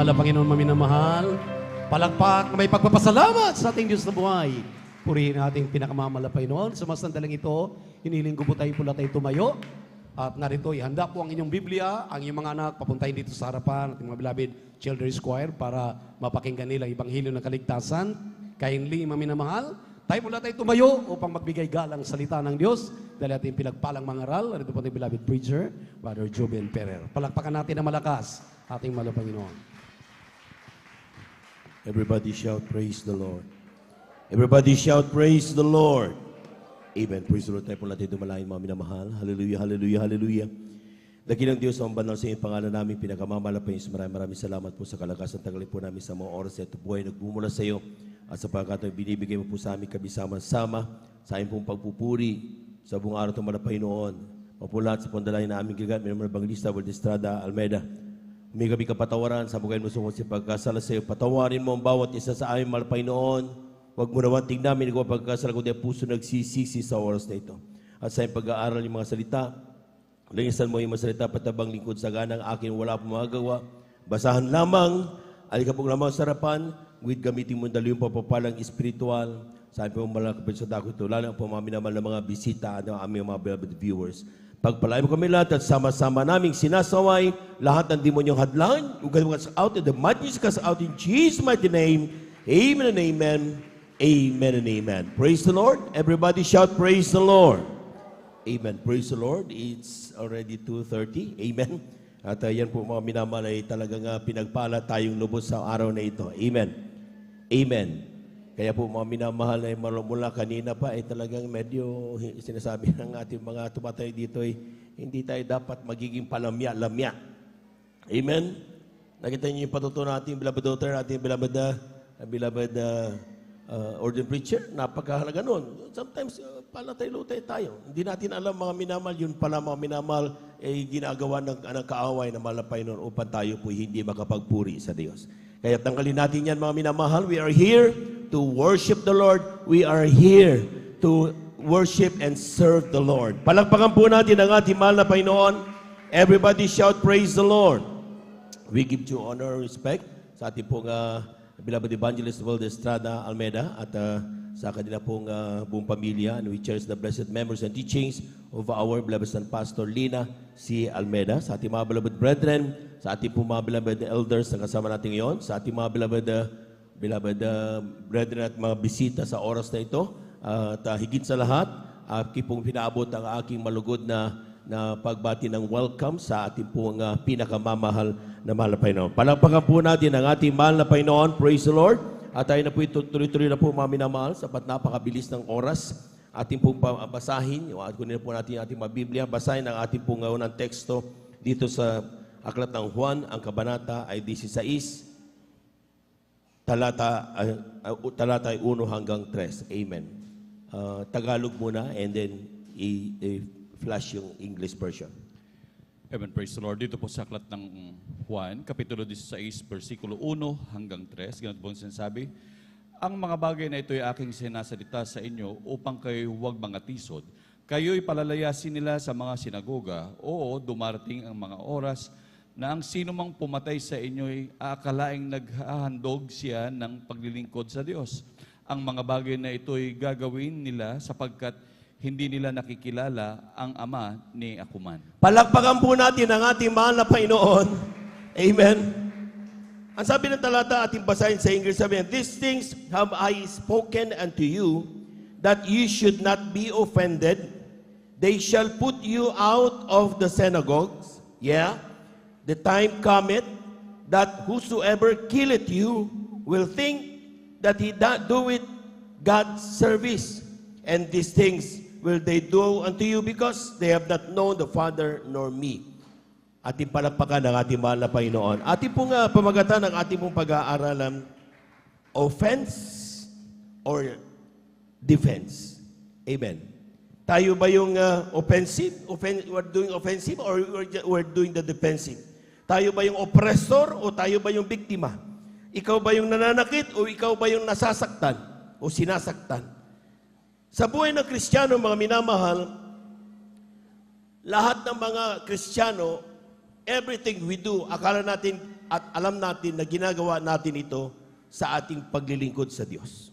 mahal na Panginoon, maminamahal. Palakpak na may pagpapasalamat sa ating Diyos na buhay. Purihin ating pinakamamahal na Panginoon. Sa mga sandaling ito, hiniling ko po tayo pula tayo tumayo. At narito, ihanda po ang inyong Biblia, ang inyong mga anak, papuntahin dito sa harapan, ating mga beloved Children's Choir para mapakinggan nila ang Ibanghilyo ng Kaligtasan. Kindly, maminamahal, tayo mula tayo tumayo upang magbigay galang salita ng Diyos dahil ating pinagpalang mangaral. Narito po ating beloved preacher, Brother Joben Ferrer. Palakpakan natin na malakas ating mahal na Panginoon. Everybody shout, praise the Lord. Everybody shout, praise the Lord. Amen. Praise the Lord. Tayo po natin dumalain, mga minamahal. Hallelujah, hallelujah, hallelujah. Dakilang Diyos, ang banal sa iyong pangalan namin, pinakamamalapan sa maraming salamat po sa kalakasan tagalin po namin sa mga oras na ito buhay nagbumula sa iyo. At sa pagkakataon, binibigay mo po sa amin kami sama-sama sa iyong pong pagpupuri sa buong araw itong malapaynoon. Mapulat sa pandalain na aming gigat, minamang Evangelista Valdestrada Almeida. May kami kapatawaran sa bukain mo sungkot sa pagkasala sa iyo. Patawarin mo ang bawat isa sa aming malapaynoon. Huwag mo naman tingnan namin kung pagkasala kundi ang puso nagsisisi sa oras na ito. At sa iyong pag-aaral yung mga salita, lingisan mo yung mga salita, patabang lingkod sa ganang akin, wala pong magagawa. Basahan lamang, alika pong lamang sa harapan, with gamitin mo dalo yung papapalang espiritual. Sa aming pong malakapit sa dako ito, lalo po mga minamal na mga bisita at aming mga beloved viewers. Pagpalain mo kami lahat at sama-sama naming sinasaway lahat ng demonyong hadlan. You can cast out in the mighty cast out in Jesus' mighty name. Amen and amen. Amen and amen. Praise the Lord. Everybody shout, praise the Lord. Amen. Praise the Lord. It's already 2:30. Amen. At yan po mga minamahal ay talagang pinagpala tayong lubos sa araw na ito. Amen. Amen. Kaya po mga minamahal ay mula kanina pa ay talagang medyo sinasabi ng ating mga tumatay dito ay hindi tayo dapat magiging palamya-lamya. Amen. Nakita niyo yung patutunan natin, beloved daughter, ating beloved ordained preacher, napakahalaga nun. Sometimes, palatay-lutay tayo. Hindi natin alam mga minamahal, yun pala mga minamahal ay ginagawa ng kaaway na malapay nun upang tayo po hindi makapagpuri sa Diyos. Kaya tanggalin natin yan mga minamahal. We are here to worship the Lord. We are here to worship and serve the Lord. Palakpakan po natin ang ating mahal na Panginoon. Everybody shout, praise the Lord. We give you honor and respect sa ating pong beloved Evangelist Valdestrada Almeida at sa kanila pong buong pamilya, and we cherish the blessed memories and teachings of our beloved San Pastor Lina C. Almeida, sa ating mga beloved brethren, sa ating pong mga beloved elders na kasama natin ngayon, sa ating mga beloved brethren at mga bisita sa oras na ito, at higit sa lahat, aking pong pinaabot ang aking malugod na pagbati ng welcome sa ating pong pinakamamahal na mahal na Panginoon. Palakpakan po natin ang ating mahal na Panginoon. Praise the Lord. At tayo na po tuloy-tuloy na po mga minamahal sapat napakabilis ng oras. Ating pong basahin, kunin po natin ang ating mga Biblia, basahin ang ating pong unang teksto dito sa Aklat ng Juan, ang kabanata ay 16, talata ay 1 hanggang 3. Amen. Tagalog muna and then flash yung English version. Amen. Praise the Lord. Dito po sa Aklat ng Juan, Kapitulo 16, versikulo 1 hanggang 3. Ganito po ang sinasabi, ang mga bagay na ito ay aking sinasalita sa inyo upang kayo huwag mangatisod. Kayo'y palalayasin nila sa mga sinagoga. Oo, dumarating ang mga oras na ang sino mang pumatay sa inyo'y aakalaing naghahandog siya ng paglilingkod sa Diyos. Ang mga bagay na ito ay gagawin nila sapagkat hindi nila nakikilala ang Ama ni Akuman. Palakpakan po natin ang ating mahal na Panginoon. Amen. Ang sabi ng talata, ating basahin sa English, sabi, these things have I spoken unto you, that you should not be offended. They shall put you out of the synagogues. Yeah. The time cometh that whosoever killeth you will think that he doeth God's service. And these things will they do unto you because they have not known the Father nor me. Ating palakpakan ng ating mahal na Panginoon. Ating pong pamagatan ng ating pong pag-aaralan, offense or defense. Amen. Tayo ba yung offensive? We're doing offensive or we're doing the defensive? Tayo ba yung oppressor o tayo ba yung biktima? Ikaw ba yung nananakit o ikaw ba yung nasasaktan o sinasaktan? Sa buhay ng Kristiyano, mga minamahal, lahat ng mga Kristiyano, everything we do, akala natin at alam natin na ginagawa natin ito sa ating paglilingkod sa Diyos.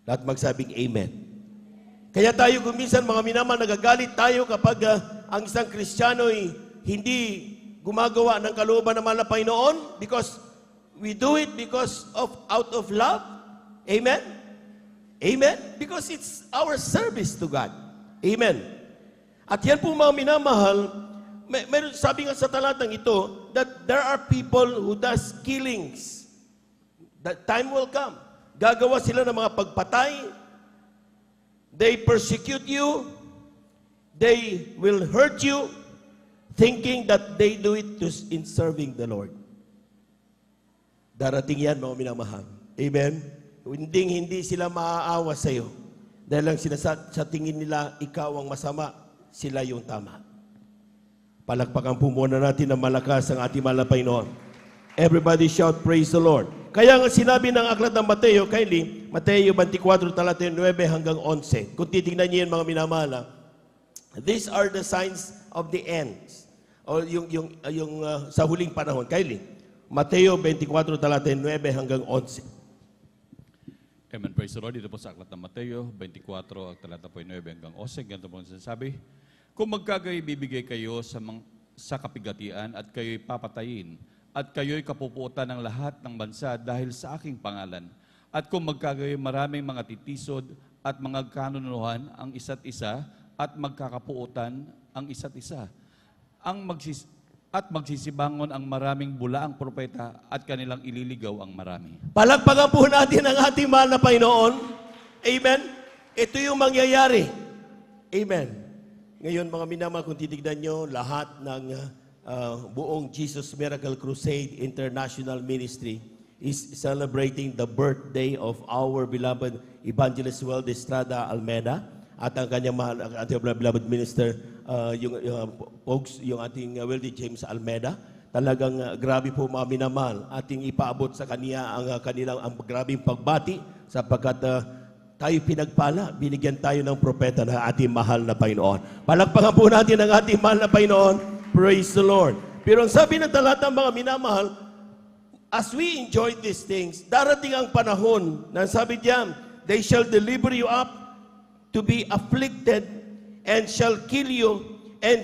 Lahat magsabing Amen. Kaya tayo kuminsan mga minamahal, nagagalit tayo kapag ang isang Kristiyano ay hindi gumagawa ng kalooban ng mahal na Panginoon because we do it because of out of love. Amen? Amen? Because it's our service to God. Amen. At yan po mga minamahal, meron sabi nga sa talatang ito that there are people who does killings. That time will come. Gagawa sila ng mga pagpatay. They persecute you. They will hurt you thinking that they do it in serving the Lord. Darating yan mga minamahal. Amen? Hindi sila maaawa sa iyo. Dahil lang sila sa tingin nila, ikaw ang masama, sila yung tama. Palakpakan po muna natin ng malakas ang ating mahal na Panginoon. Everybody shout, praise the Lord. Kaya nga sinabi ng aklat ng Mateo, Kylie, Mateo 24, talata 9 hanggang 11. Kung titignan niyo yan mga minamahal, these are the signs of the ends. O yung sa huling panahon. Kylie, Mateo 24, talata 9 hanggang 11. Amen. Praise the Lord. Dito po sa aklat ng Mateo 24, talata po 9 hanggang 11. Ganito po sinasabi, kung magkagay bibigay kayo sa kapigatian at kayo'y papatayin, at kayo'y kapupuotan ng lahat ng bansa dahil sa aking pangalan. At kung magkagay maraming mga titisod at mga kanunuhan ang isa't isa at magkakapuotan ang isa't isa. At magsisibangon ang maraming bulaang propeta at kanilang ililigaw ang marami. Palakpakan po natin ang ating mahal na Panginoon. Amen? Ito yung mangyayari. Amen. Ngayon mga minamahal, kung titignan nyo, lahat ng buong Jesus Miracle Crusade International Ministry is celebrating the birthday of our beloved Evangelist Well Estrada Almeida at ang kanyang mahal, ating beloved minister, yung ating Weldy James Almeida. Talagang grabe po mga minamahal, ating ipaabot sa kaniya ang kanilang grabing pagbati sapagkat tayo pinagpala, binigyan tayo ng propeta na ating mahal na Panginoon. Palakpakan po natin ang ating mahal na Panginoon. Praise the Lord. Pero ang sabi ng talata mga minamahal, as we enjoy these things, darating ang panahon na sabi diyan, they shall deliver you up to be afflicted and shall kill you, and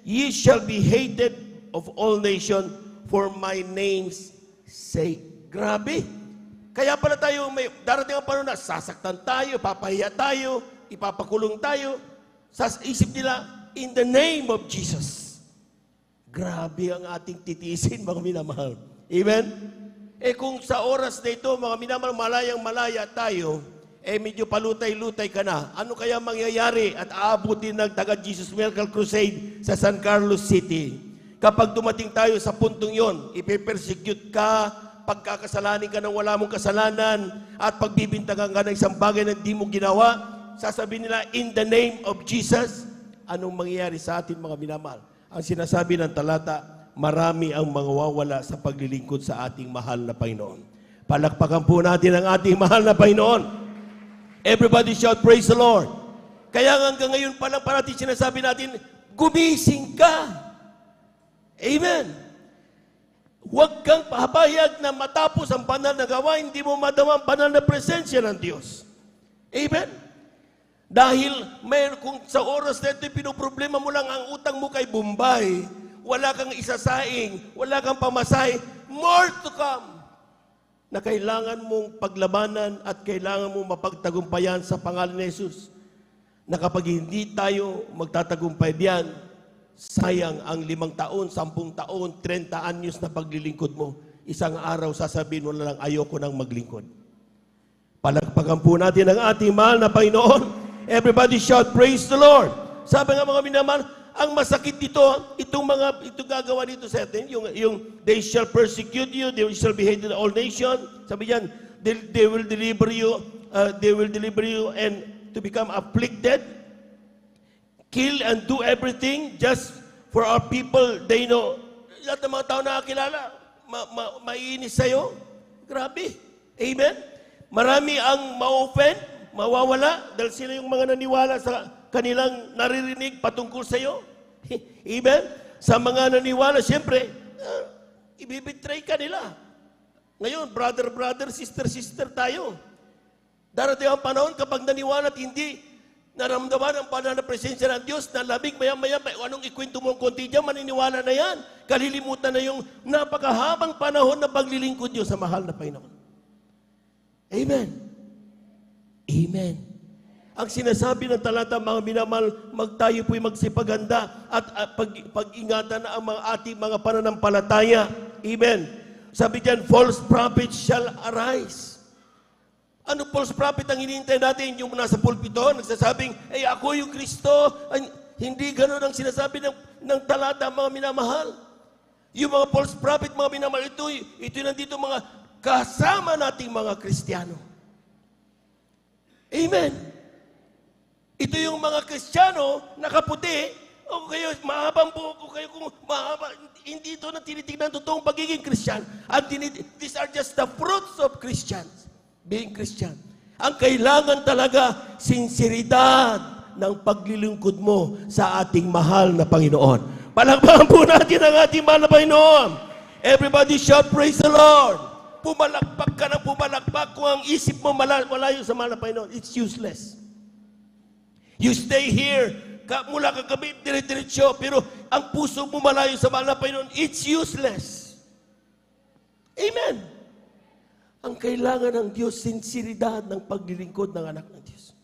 ye shall be hated of all nations for my name's sake. Grabe. Kaya pala tayo, darating ang panahon na sasaktan tayo, papahiya tayo, ipapakulong tayo. Sa isip nila, in the name of Jesus. Grabe ang ating titiisin, mga minamahal. Amen? Kung sa oras na ito, mga minamahal, malayang-malaya tayo, medyo palutay-lutay ka na. Ano kaya mangyayari at aabutin ng taga Jesus Miracle Crusade sa San Carlos City? Kapag dumating tayo sa puntong yon, ipe-persecute ka, pagkakasalanin ka ng wala mong kasalanan, at pagbibintangan ka ng isang bagay na hindi mo ginawa, sasabihin nila, in the name of Jesus, anong mangyayari sa atin mga minamahal? Ang sinasabi ng talata, marami ang mawawala sa paglilingkod sa ating mahal na Panginoon. Palakpakan po natin ang ating mahal na Panginoon. Everybody shout, praise the Lord. Kaya hanggang ngayon pa lang parating sinasabi natin, gumising ka. Amen. Huwag kang papayag na matapos ang banal na gawain, hindi mo madama ang banal na presensya ng Diyos. Amen. Dahil kung sa oras na ito, pinoproblema mo lang ang utang mo kay Bombay, wala kang isasaing, wala kang pamasahe, more to come, na kailangan mong paglabanan at kailangan mong mapagtagumpayan sa pangalan ni Jesus. Na kapag hindi tayo magtatagumpay diyan, sayang ang 5 taon, 10 taon, 30 anyos na paglilingkod mo. Isang araw sasabihin mo na lang, ayoko nang maglingkod. Palakpakan po natin ang ating mahal na Panginoon. Everybody shout, praise the Lord. Sabi nga mga minamahal, ang masakit dito, itong gagawa dito sa atin, yung they shall persecute you, they shall be hated all nations. Sabi yan, they will deliver you and to become afflicted, kill and do everything just for our people. They know, lahat ng mga tao nakakilala, maiinis sa'yo. Grabe. Amen? Marami ang ma-offend, mawawala, dahil sila yung mga naniwala sa kanilang naririnig patungkol sa iyo. Amen? Sa mga naniwala, siyempre, ibibitray ka nila. Ngayon, brother, sister tayo. Darating ang panahon kapag naniwala at hindi naramdaman ang banal na presensya ng Diyos na labing maya-maya, anong ikwento mo ang konti dyan, maniniwala na yan. Kalilimutan na yung napakahabang panahon na paglilingkod Diyos sa mahal na Panginoon. Amen. Amen. Ang sinasabi ng talata, mga minamahal, tayo po'y magsipaganda at pag-ingatan na ang ating mga pananampalataya. Amen. Sabi diyan, false prophets shall arise. Ano false prophet ang hinihintay natin? Yung nasa pulpito, nagsasabing, ako yung Kristo. Ay, hindi ganun ang sinasabi ng talata, mga minamahal. Yung mga false prophet, mga minamahal, ito nandito mga kasama nating mga Kristiyano. Amen. Ito yung mga Kristiyano, nakaputi, o kayo, mahabang buhok kayo, kung mahaba, hindi ito na tinitignan totoong pagiging Christian. These are just the fruits of Christians, being Christian. Ang kailangan talaga, sinseridad ng paglilingkod mo sa ating mahal na Panginoon. Palakpakan po natin ang ating mahal na Panginoon. Everybody shout, praise the Lord. Pumalakpak ka na pumalakpak kung ang isip mo malayo sa mahal na Panginoon. It's useless. You stay here, mula kagabi, dire-diretso, pero ang puso mo malayo sa mahal na Panginoon, it's useless. Amen. Ang kailangan ng Diyos, sinseridad ng paglilingkod ng anak ng Diyos.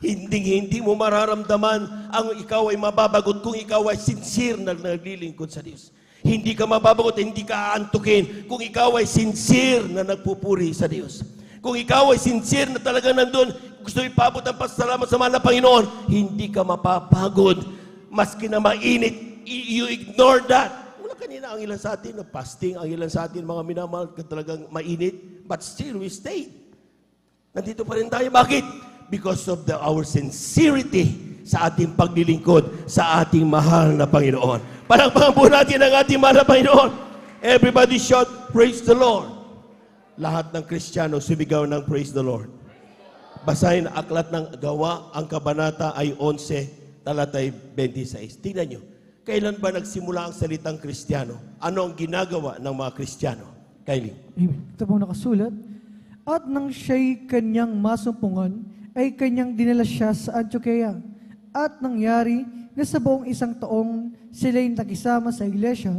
Hindi mo mararamdaman ang ikaw ay mababagot kung ikaw ay sincere na naglilingkod sa Diyos. Hindi ka mababagot, hindi ka aantukin kung ikaw ay sincere na nagpupuri sa Diyos. Kung ikaw ay sincere na talaga nandun, gusto ipabot ang pasasalamat sa mahal na Panginoon, hindi ka mapapagod. Maski na mainit, you ignore that. Mula kanina, ang ilan sa atin, fasting, ang ilan sa atin, mga minamahal, talagang mainit, but still we stayed. Nandito pa rin tayo. Bakit? Because of our sincerity sa ating paglilingkod sa ating mahal na Panginoon. Palakpakan po natin ang ating mahal na Panginoon. Everybody shout, praise the Lord. Lahat ng Kristiyano sumigaw ng praise the Lord. Basahin ang aklat ng Gawa, ang kabanata ay 11, talatay 26. Tingnan nyo, kailan ba nagsimula ang salitang Kristiyano? Ano ang ginagawa ng mga Kristiyano? Kylie. Amen. Ito pong nakasulat. At nang siya'y kanyang masumpungan, ay kanyang dinala siya sa Antioquia. At nangyari na sa buong isang taong sila'y nakisama sa iglesia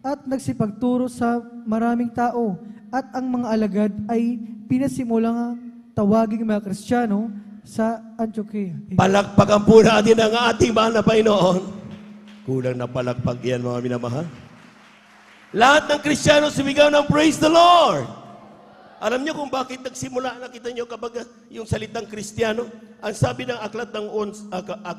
at nagsipagturo sa maraming tao. At ang mga alagad ay pinasimulang tawaging mga Kristiyano sa Antioquia. Palakpakan po natin ang ating mahal na Panginoon. Kulang na palakpak yan, mga minamahal. Lahat ng Kristiyano sumigaw ng praise the Lord. Alam niyo kung bakit nagsimula, nakita niyo kapag yung salitang Kristiyano? Ang sabi ng aklat ng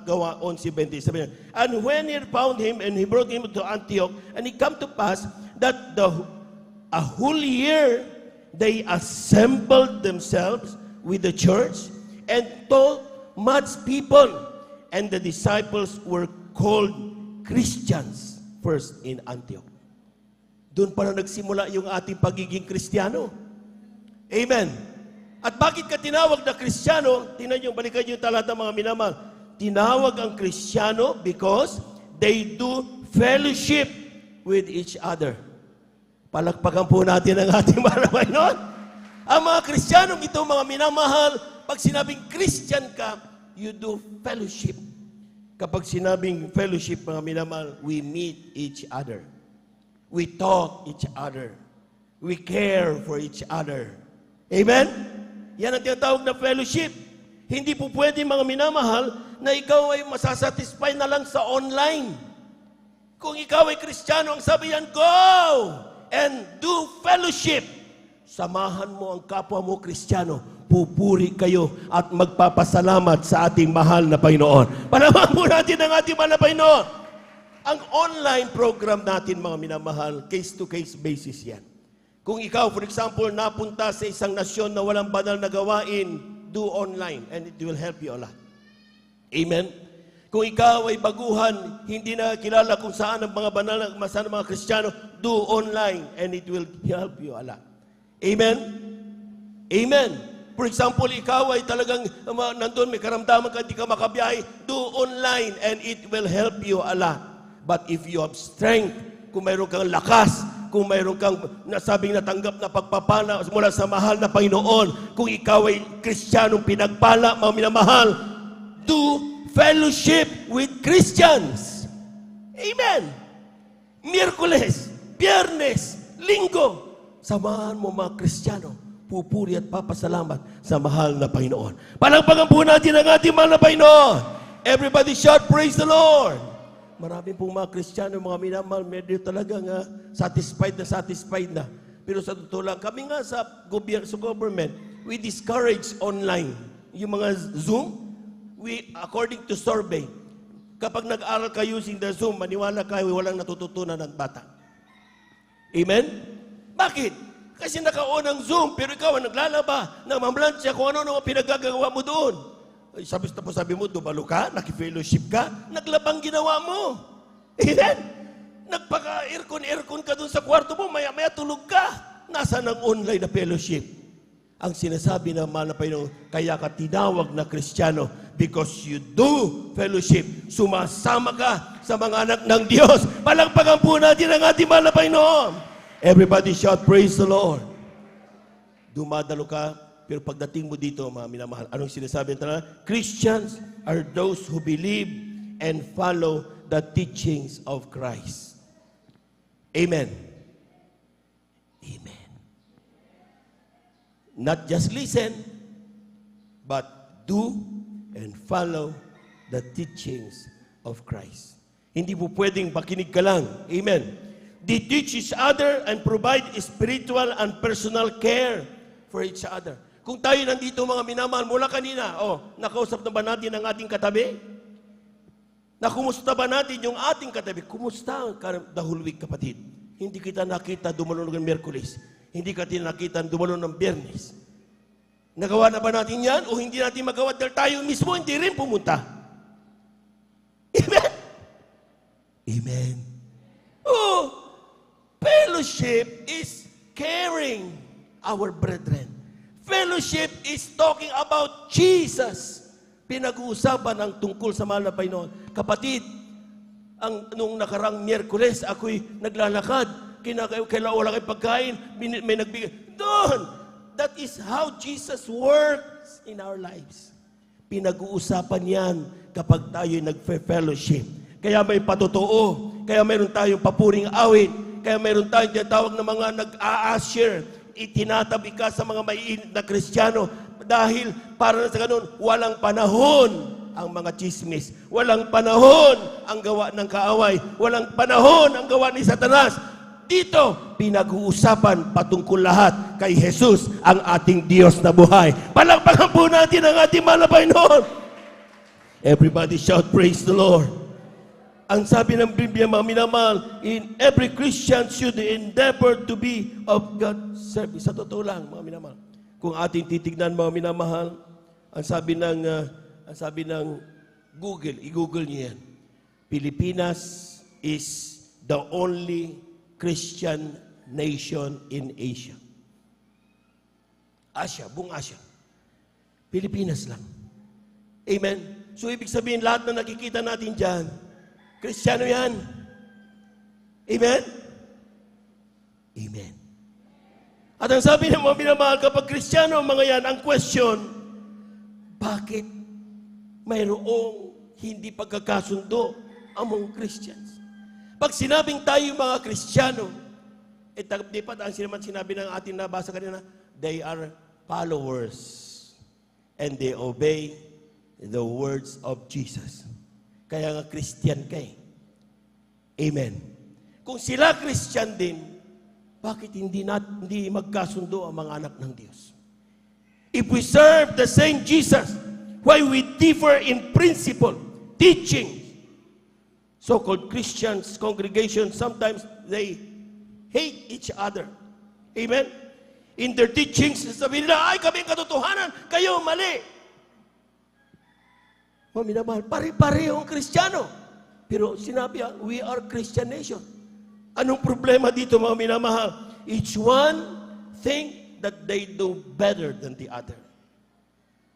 Gawa 11:20, sabi niya, and when he found him and he brought him to Antioch, and it come to pass that a whole year they assembled themselves with the church and taught much people, and the disciples were called Christians first in Antioch. Doon pala nagsimula yung ating pagiging Kristiyano. Amen. At bakit ka tinawag na Kristiyano? Tingnan nyo, balikan nyo yung talata, mga minamahal. Tinawag ang Kristiyano because they do fellowship with each other. Palakpakan po natin ang ating mahal na Panginoon. Ang mga Kristiyanong ito, mga minamahal, pag sinabing Christian ka, you do fellowship. Kapag sinabing fellowship, mga minamahal, we meet each other. We talk each other. We care for each other. Amen? Yan ang tinatawag na fellowship. Hindi po pwede, mga minamahal, na ikaw ay masasatisfy na lang sa online. Kung ikaw ay Kristiyano, ang sabi yan, go and do fellowship. Samahan mo ang kapwa mo Kristiyano. Pupuri kayo at magpapasalamat sa ating mahal na Panginoon. Panaman po natin ang ating mahal na Panginoon. Ang online program natin, mga minamahal, case-to-case basis yan. Kung ikaw, for example, napunta sa isang nasyon na walang banal na gawain, do online and it will help you a lot. Amen? Kung ikaw ay baguhan, hindi na kilala kung saan ang mga banal na mga Kristiyano, do online and it will help you a lot. Amen? Amen. For example, ikaw ay talagang nandun, may karamdaman ka, hindi ka makabiyahe, do online and it will help you a lot. But if you have strength, kung mayroon kang lakas, kung mayroon kang nasabing natanggap na pagpapala mula sa mahal na Panginoon, kung ikaw ay Kristiyanong pinagpala, mga minamahal, do fellowship with Christians. Amen. Miyerkules, Biyernes, Linggo, samahan mo mga Kristiyano, pupuri at papasalamat sa mahal na Panginoon. Palakpakan po natin ang ating mahal na Panginoon. Everybody shout, praise the Lord. Marami pong mga Kristiyano, mga minamahal, medyo talagang satisfied na. Pero sa totoo lang, kami nga sa government, we discourage online. Yung mga Zoom, according to survey, kapag nag-aral ka using the Zoom, maniwala kayo, walang natututunan ng bata. Amen? Bakit? Kasi naka-on ang Zoom, pero ikaw ang naglalaba, namamlansya kung ano ang pinagagawa mo doon. Ay, sabi mo, dumalo ka, nakifellowship ka, naglabang ginawa mo. Amen? Nagpaka-aircon ka doon sa kwarto mo, maya-maya tulog ka. Nasaan ang online na fellowship? Ang sinasabi ng mahal na Panginoon, kaya ka tinawag na Kristiyano because you do fellowship. Sumasama ka sa mga anak ng Diyos. Palakpakan po natin ang ating mahal na Panginoon. Everybody shout, praise the Lord. Dumadalo ka, pero pagdating mo dito, mga minamahal, anong sinasabi nila? Christians are those who believe and follow the teachings of Christ. Amen. Amen. Not just listen, but do and follow the teachings of Christ. Hindi po pwedeng makinig ka lang. Amen. They teach each other and provide spiritual and personal care for each other. Kung tayo nandito mga minamahal, mula kanina, nakausap na ba natin ang ating katabi? Nakumusta ba natin yung ating katabi? Kumusta the whole week, kapatid? Hindi kita nakita dumalo ng Miyerkules. Hindi kita nakita dumalo ng Biyernes. Nagawa na ba natin yan? O hindi natin magawa dahil tayo mismo hindi rin pumunta? Amen? Amen. Fellowship is caring our brethren. Fellowship is talking about Jesus. Pinag-uusapan ang tungkol sa mahal na Panginoon. Kapatid, nung nakarang Miyerkules, ako'y naglalakad. Kailangan wala kayong pagkain. May nagbigay. Doon! That is how Jesus works in our lives. Pinag-uusapan yan kapag tayo'y nag-fellowship. Kaya may patotoo. Kaya mayroon tayong papuring awit. Kaya mayroon tayong tinatawag na mga nag-a-usher. Itinatabi ka sa mga maiinit na Kristiyano dahil para sa ganun, walang panahon ang mga chismis. Walang panahon ang gawa ng kaaway. Walang panahon ang gawa ni Satanas. Dito, pinag-uusapan patungkol lahat kay Jesus, ang ating Diyos na buhay. Palakpakan po natin ang ating mahal na Panginoon. Everybody shout, praise the Lord. Ang sabi ng Biblia, mga minamahal, in every Christian should endeavor to be of God's service. Sa totoo lang, mga minamahal. Kung ating titignan, mga minamahal, ang sabi ng Google, i-Google niyo yan. Pilipinas is the only Christian nation in Asia. Buong Asia. Pilipinas lang. Amen? So, ibig sabihin, lahat na nakikita natin dyan, Kristiyano yan. Amen? Amen. At ang sabi ng mga minamahal, kapag Kristiyano ang mga yan, ang question, bakit mayroong hindi pagkakasundo among Christians? Pag sinabing tayo mga Kristiyano, di pa ang sinabi ng ating nabasa kanina, they are followers and they obey the words of Jesus. Kaya nga Christian kay. Amen. Kung sila Christian din, bakit hindi magkasundo ang mga anak ng Diyos? If we serve the same Jesus, why we differ in principle, teaching? So-called Christians, congregations, sometimes they hate each other. Amen? In their teachings, sabihin nila, ay kami katotohanan, kayo mali. Mga minamahal, pare-pareho ang Kristiyano. Pero sinabi, we are Christian nation. Anong problema dito, mga minamahal? Each one think that they do better than the other.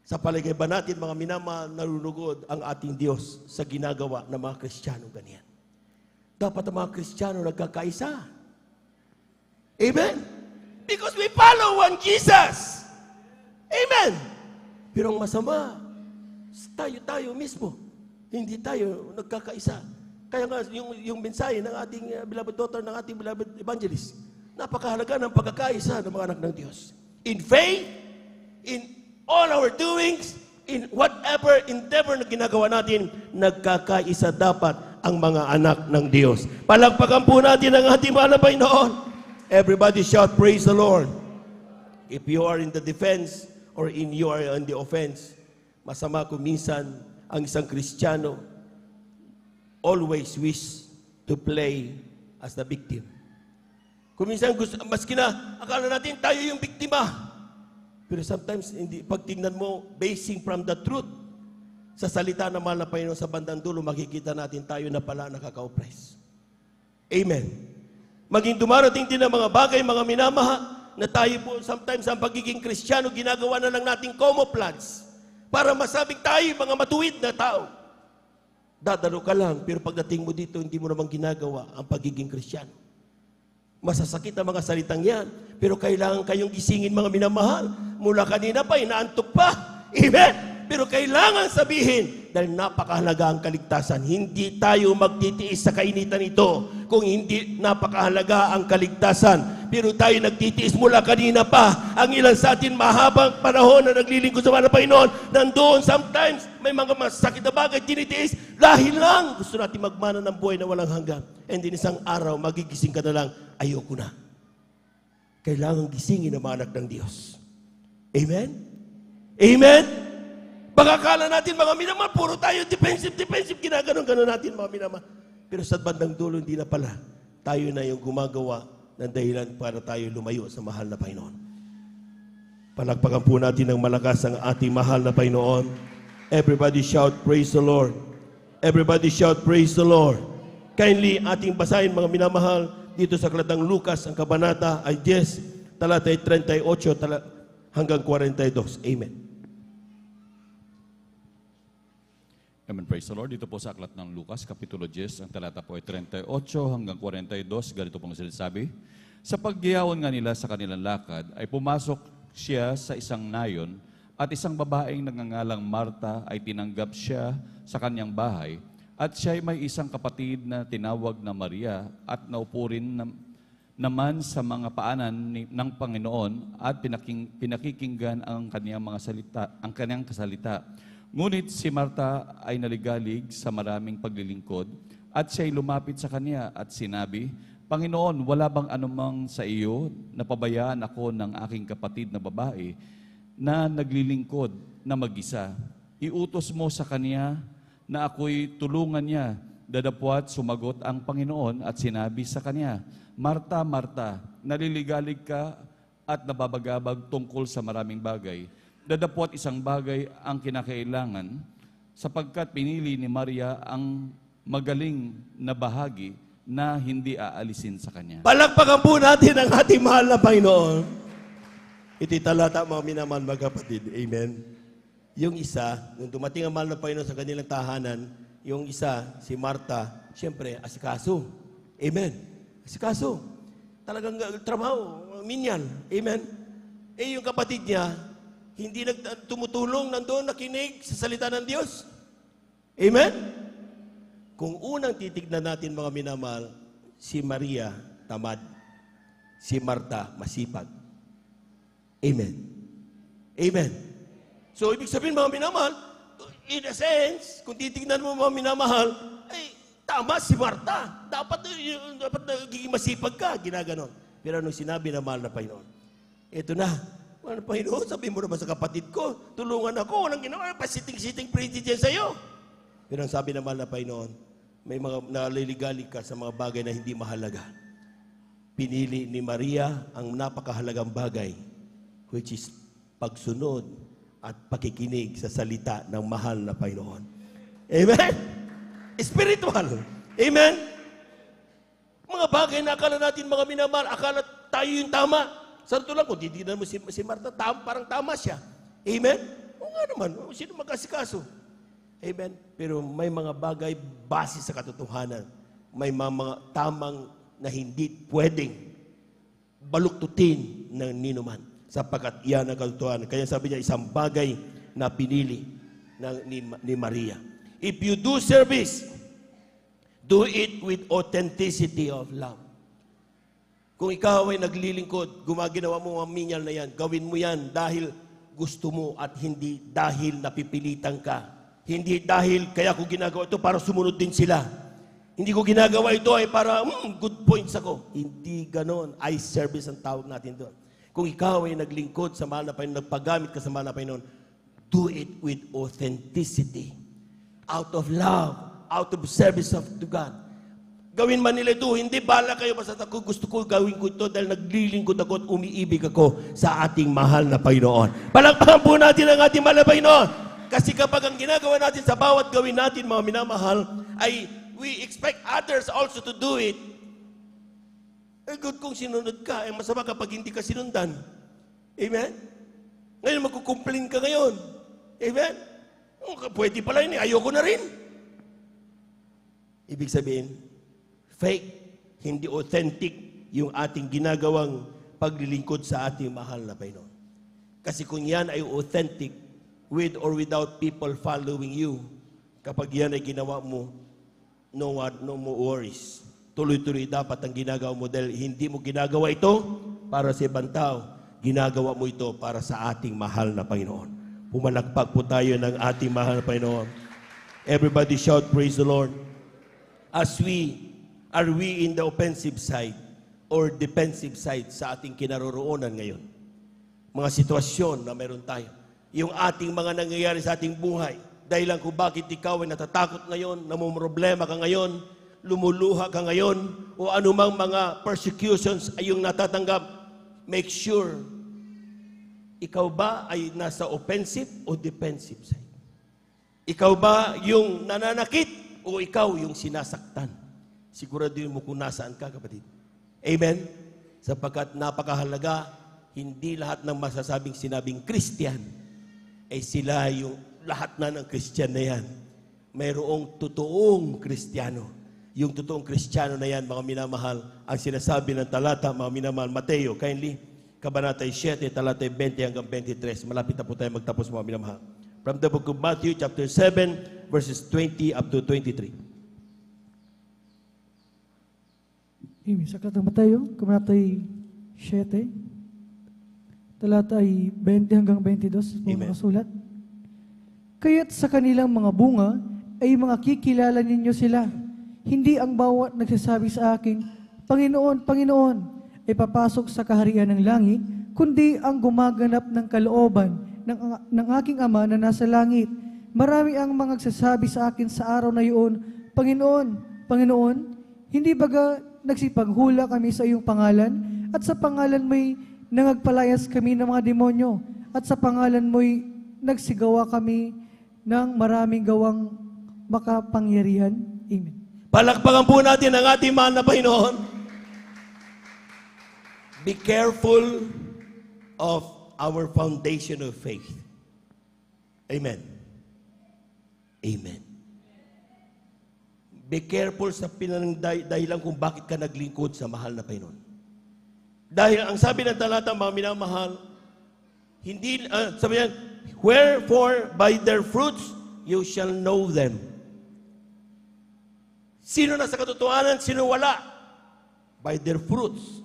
Sa palagay ba natin, mga minamahal, narunugod ang ating Diyos sa ginagawa ng mga Kristiyano ganyan? Dapat ang mga Kristiyano nagkakaisa. Amen? Because we follow one Jesus. Amen? Pero ang masama, tayo mismo. Hindi tayo nagkakaisa. Kaya nga, yung mensahe ng ating beloved daughter, ng ating beloved evangelist, napakahalaga ng pagkakaisa ng mga anak ng Diyos. In faith, in all our doings, in whatever endeavor na ginagawa natin, nagkakaisa dapat ang mga anak ng Diyos. Palakpakan po natin ang ating mahal na Panginoon. Everybody shout, praise the Lord. If you are in the defense or you are in the offense, masama kung minsan ang isang Kristiyano always wish to play as the victim. Kung minsan maski na akala natin tayo yung biktima. Pero sometimes, hindi, pag tingnan mo, basing from the truth, sa salita ng mahal na Panginoon sa bandang dulo, makikita natin tayo na pala nakaka-oppress. Amen. Maging dumarating din ang mga bagay, mga minamahal, na tayo po, sometimes ang pagiging Kristiyano, ginagawa na lang natin camouflage para masabing tayo, mga matuwid na tao. Dadalo ka lang, pero pagdating mo dito, hindi mo naman ginagawa ang pagiging Kristiyano. Masasakit ang mga salitang yan, pero kailangan kayong gisingin, mga minamahal. Mula kanina pa, inaantok pa. Amen? Pero kailangan sabihin, dahil napakahalaga ang kaligtasan. Hindi tayo magtitiis sa kainitan ito kung hindi napakahalaga ang kaligtasan. Pero tayo nagtitiis mula kanina pa. Ang ilan sa atin mahabang panahon na naglilingkod sa mga Panginoon, nandoon sometimes may mga masakit na bagay tinitiis dahil lang gusto natin magmana ng buhay na walang hanggan. And din isang araw, magigising ka na lang, ayoko na. Kailangan gisingin ang mga anak ng Diyos. Amen? Amen? Baka akala natin mga minamahal, puro tayo defensive, ginaganon-ganon natin mga minamahal. Pero sa bandang dulo, hindi na pala. Tayo na yung gumagawa ng dahilan para tayo lumayo sa mahal na Panginoon. Palakpakan po natin ng malakas ang ating mahal na Panginoon. Everybody shout, praise the Lord. Everybody shout, praise the Lord. Kindly ating basahin mga minamahal dito sa aklat ng Lucas, ang kabanata ay 10, talatay 38 hanggang 42. Amen. Amen. Praise the Lord. Dito po sa aklat ng Lucas, Kapitulo 10, ang talata po ay 38 hanggang 42. Ganito pong sinasabi. Sa paggiyawan nga nila sa kanilang lakad, ay pumasok siya sa isang nayon at isang babaeng nangangalang Marta ay tinanggap siya sa kanyang bahay. At siya ay may isang kapatid na tinawag na Maria at naupo rin naman sa mga paanan ng Panginoon at pinakikinggan ang kanyang kasalita. Ngunit si Marta ay naligalig sa maraming paglilingkod at siya'y lumapit sa kanya at sinabi, Panginoon, wala bang anumang sa iyo na pabayaan ako ng aking kapatid na babae na naglilingkod na mag-isa? Iutos mo sa kanya na ako'y tulungan niya. Dadapwat sumagot ang Panginoon at sinabi sa kanya, Marta, Marta, naliligalig ka at nababagabag tungkol sa maraming bagay. Dadapwat isang bagay ang kinakailangan sapagkat pinili ni Maria ang magaling na bahagi na hindi aalisin sa kanya. Palakpakan po natin ang ating mahal na Panginoon. Ito'y talata mga minamahal mga kapatid. Amen. Yung isa, nung dumating ang mahal na Panginoon sa kanilang tahanan, yung isa, si Marta, siyempre, asikaso. Amen. Asikaso. Talagang trabaho, minyan. Amen. Eh yung kapatid niya, hindi tumutulong nandoon, nakinig sa salita ng Diyos. Amen? Kung unang titignan natin mga minamahal, si Maria, tamad. Si Marta, masipag. Amen? Amen? So, ibig sabihin mga minamahal, in a sense, kung titignan mo mga minamahal, ay, tama si Marta. Dapat nagiging masipag ka, ginaganon. Pero anong sinabi ng mahal na Panginoon? Ito na, mahal na Panginoon, sabihin mo naman sa kapatid ko, tulungan ako, walang ginawa, pasiting-siting pretty dyan sa'yo. Pero ang sabi ng mahal na Panginoon, may mga naliligalig ka sa mga bagay na hindi mahalaga. Pinili ni Maria ang napakahalagang bagay, which is pagsunod at pakikinig sa salita ng mahal na Panginoon. Amen? Spiritual. Amen? Mga bagay na akala natin mga minamahal, akala tayo yung tama. Santo lang, kung titignan mo si Marta, parang tama siya. Amen? O nga naman, sino mag-asikaso? Amen? Pero may mga bagay base sa katotohanan. May mga tamang na hindi pwedeng baluktutin ng ninuman sapagkat iyan ang katotohanan. Kaya sabi niya, isang bagay na pinili ni Maria. If you do service, do it with authenticity of love. Kung ikaw ay naglilingkod, gumaginawa mo ang minyal na yan, gawin mo yan dahil gusto mo at hindi dahil napipilitan ka. Hindi dahil kaya ko ginagawa ito para sumunod din sila. Hindi ko ginagawa ito ay para good points ako. Hindi ganon. Eye service ang tawag natin doon. Kung ikaw ay naglingkod sa mahal na Panginoon, nagpagamit ka sa mahal na Panginoon, do it with authenticity. Out of love, out of service to God. Gawin man nila ito, hindi bala kayo, basta ako gusto ko gawin ko ito dahil naglilingkod ako at umiibig ako sa ating mahal na Panginoon. Palakpakan po natin ang ating mahal na Panginoon. Kasi kapag ang ginagawa natin sa bawat gawin natin, mga minamahal, ay we expect others also to do it. Eh, good kung sinunod ka. Eh, masama kapag hindi ka sinundan. Amen? Ngayon, magkukumplain ka ngayon. Amen? Pwede pala yun. Ayoko na rin. Ibig sabihin, fake, hindi authentic yung ating ginagawang paglilingkod sa ating mahal na Panginoon. Kasi kung yan ay authentic, with or without people following you, kapag yan ay ginawa mo, no more worries. Tuloy-tuloy dapat ang ginagawa mo dahil hindi mo ginagawa ito para sa ibang tao. Ginagawa mo ito para sa ating mahal na Panginoon. Pumalakpak po tayo ng ating mahal na Panginoon. Everybody shout, praise the Lord. Are we in the offensive side or defensive side sa ating kinaroroonan ngayon? Mga sitwasyon na meron tayo. Yung ating mga nangyayari sa ating buhay. Dahil lang kung bakit ikaw ay natatakot ngayon, namumroblema ka ngayon, lumuluha ka ngayon, o anumang mga persecutions ay yung natatanggap, make sure, ikaw ba ay nasa offensive o defensive side? Ikaw ba yung nananakit o ikaw yung sinasaktan? Siguraduhin mo kung nasaan ka, kapatid. Amen? Sapagkat napakahalaga, hindi lahat ng masasabing sinabing Christian, ay sila yung lahat na ng Christian na yan. Mayroong totoong Kristiyano. Yung totoong Kristiyano na yan, mga minamahal, ang sinasabi ng talata, mga minamahal, Mateo, kindly, Kabanata 7, talata 20 hanggang 23. Malapit na po tayo magtapos, mga minamahal. From the book of Matthew, chapter 7, verses 20 up to 23. Amen. Sa Aklat ng Mateo, Kabanata 7, talata ay 20 hanggang 22 po nakasulat. Kaya't sa kanilang mga bunga ay makikilala ninyo sila. Hindi ang bawat nagsasabi sa akin, Panginoon, Panginoon, ay papasok sa kaharian ng langit, kundi ang gumaganap ng kalooban ng aking Ama na nasa langit. Marami ang mga nagsasabi sa akin sa araw na iyon, Panginoon, Panginoon, hindi baga nagsipaghula kami sa iyong pangalan at sa pangalan mo'y nangagpalayas kami ng mga demonyo at sa pangalan mo'y nagsigawa kami ng maraming gawang makapangyarihan. Amen. Palakpakan po natin ang ating mahal na Panginoon. Be careful of our foundation of faith. Amen. Amen. Be careful sa dahilan kung bakit ka naglingkod sa mahal na Panginoon. Dahil ang sabi ng talata, mga minamahal, hindi, sabi yan, wherefore by their fruits you shall know them. Sino na sa katotohanan, sino wala? By their fruits.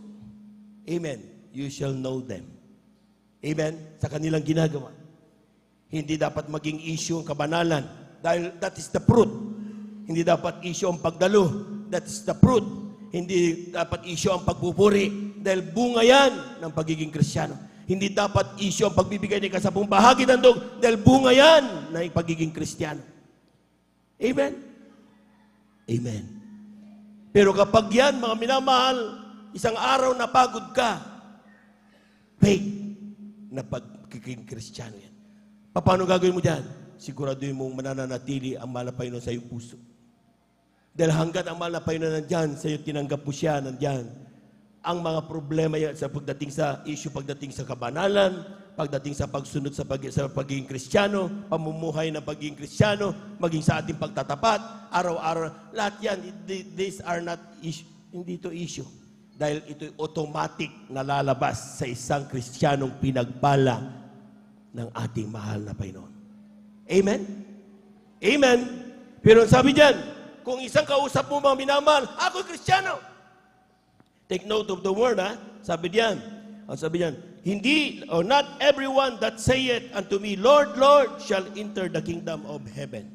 Amen. You shall know them. Amen. Sa kanilang ginagawa. Hindi dapat maging issue ang kabanalan. Dahil that is the fruit. Hindi dapat issue ang pagdalo. That is the fruit. Hindi dapat issue ang pagpupuri. Dahil bunga yan ng pagiging Kristiyano. Hindi dapat issue ang pagbibigay ng kasabong bahagi ng dog. Dahil bunga yan ng pagiging Kristiyano. Amen? Amen. Pero kapag yan, mga minamahal, isang araw na pagod ka, fake na pagiging Kristiyano yan. Paano gagawin mo dyan? Siguraduhin mong mananatili ang mahal na Panginoon sa iyong puso. Dahil hanggat ang mahal na Panginoon nandyan, sa iyo tinanggap mo siya, nandyan. Ang mga problema yan sa pagdating sa issue, pagdating sa kabanalan, pagdating sa pagsunod sa pagiging Kristiyano, pamumuhay ng pagiging Kristiyano, maging sa ating pagtatapat, araw-araw, lahat yan, these are not issue. Hindi ito issue. Dahil ito'y automatic na lalabas sa isang Kristiyanong pinagpala ng ating mahal na Panginoon. Amen? Amen? Pero sabi diyan, kung isang kausap mo mga minamahal, ako'y Kristiyano. Take note of the word, ha? Sabi diyan, hindi, or not everyone that saith unto me, Lord, Lord, shall enter the kingdom of heaven.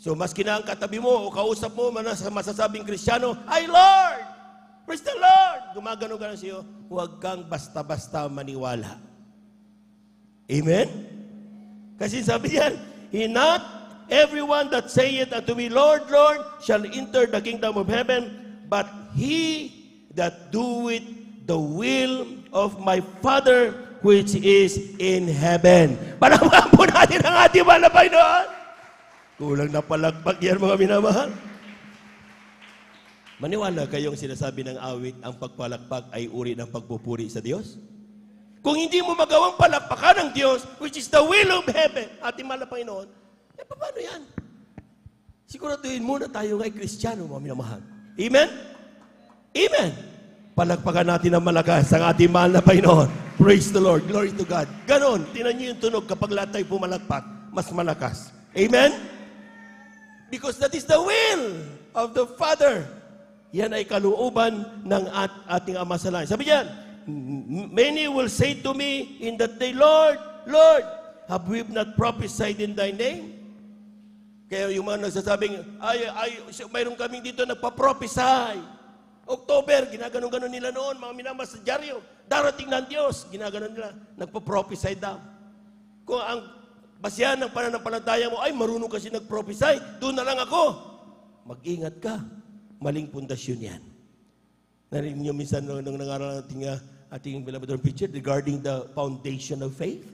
So, maski na ang katabi mo o kausap mo, masasabing Kristiyano, ay Lord! Praise the Lord! Gumagano-gano siyo, huwag kang basta-basta maniwala. Amen? Kasi sabi yan, not everyone that saith unto me, Lord, Lord, shall enter the kingdom of heaven, but he that doeth the will of my Father which is in heaven. Palakpakan po natin ang ating mahal na Panginoon. Kulang na palakpak yan, mga minamahal. Maniwala kayong sinasabi ng awit, ang pagpalakpak ay uri ng pagpupuri sa Diyos? Kung hindi mo magawang palakpakan ng Diyos, which is the will of heaven, ating mahal na Panginoon, paano yan? Siguraduhin muna tayo nga'y Kristiyano, mga minamahal. Amen? Amen? Palakpakan natin ng malakas ang ating mahal na Panginoon. Praise the Lord. Glory to God. Ganon, tinan niyo yung tunog kapag lahat tayo pumalakpak, mas malakas. Amen? Because that is the will of the Father. Yan ay kalooban ng ating Ama sa langit. Sabi niyan, many will say to me in that day, Lord, Lord, have we not prophesied in thy name? Kaya yung mga nagsasabing, mayroon kaming dito nagpa-prophesy. October, ginaganon-ganon nila noon, mga minamas sa dyaryo. Darating ng Diyos, ginaganon nila, nagpa-prophesy daw. Kung ang basihan ng pananampalataya mo, ay marunong kasi nag-prophesy, doon na lang ako. Mag-ingat ka. Maling pundasyon yan. Narinig niyo minsan nung nangaral ating beloved preacher regarding the foundation of faith?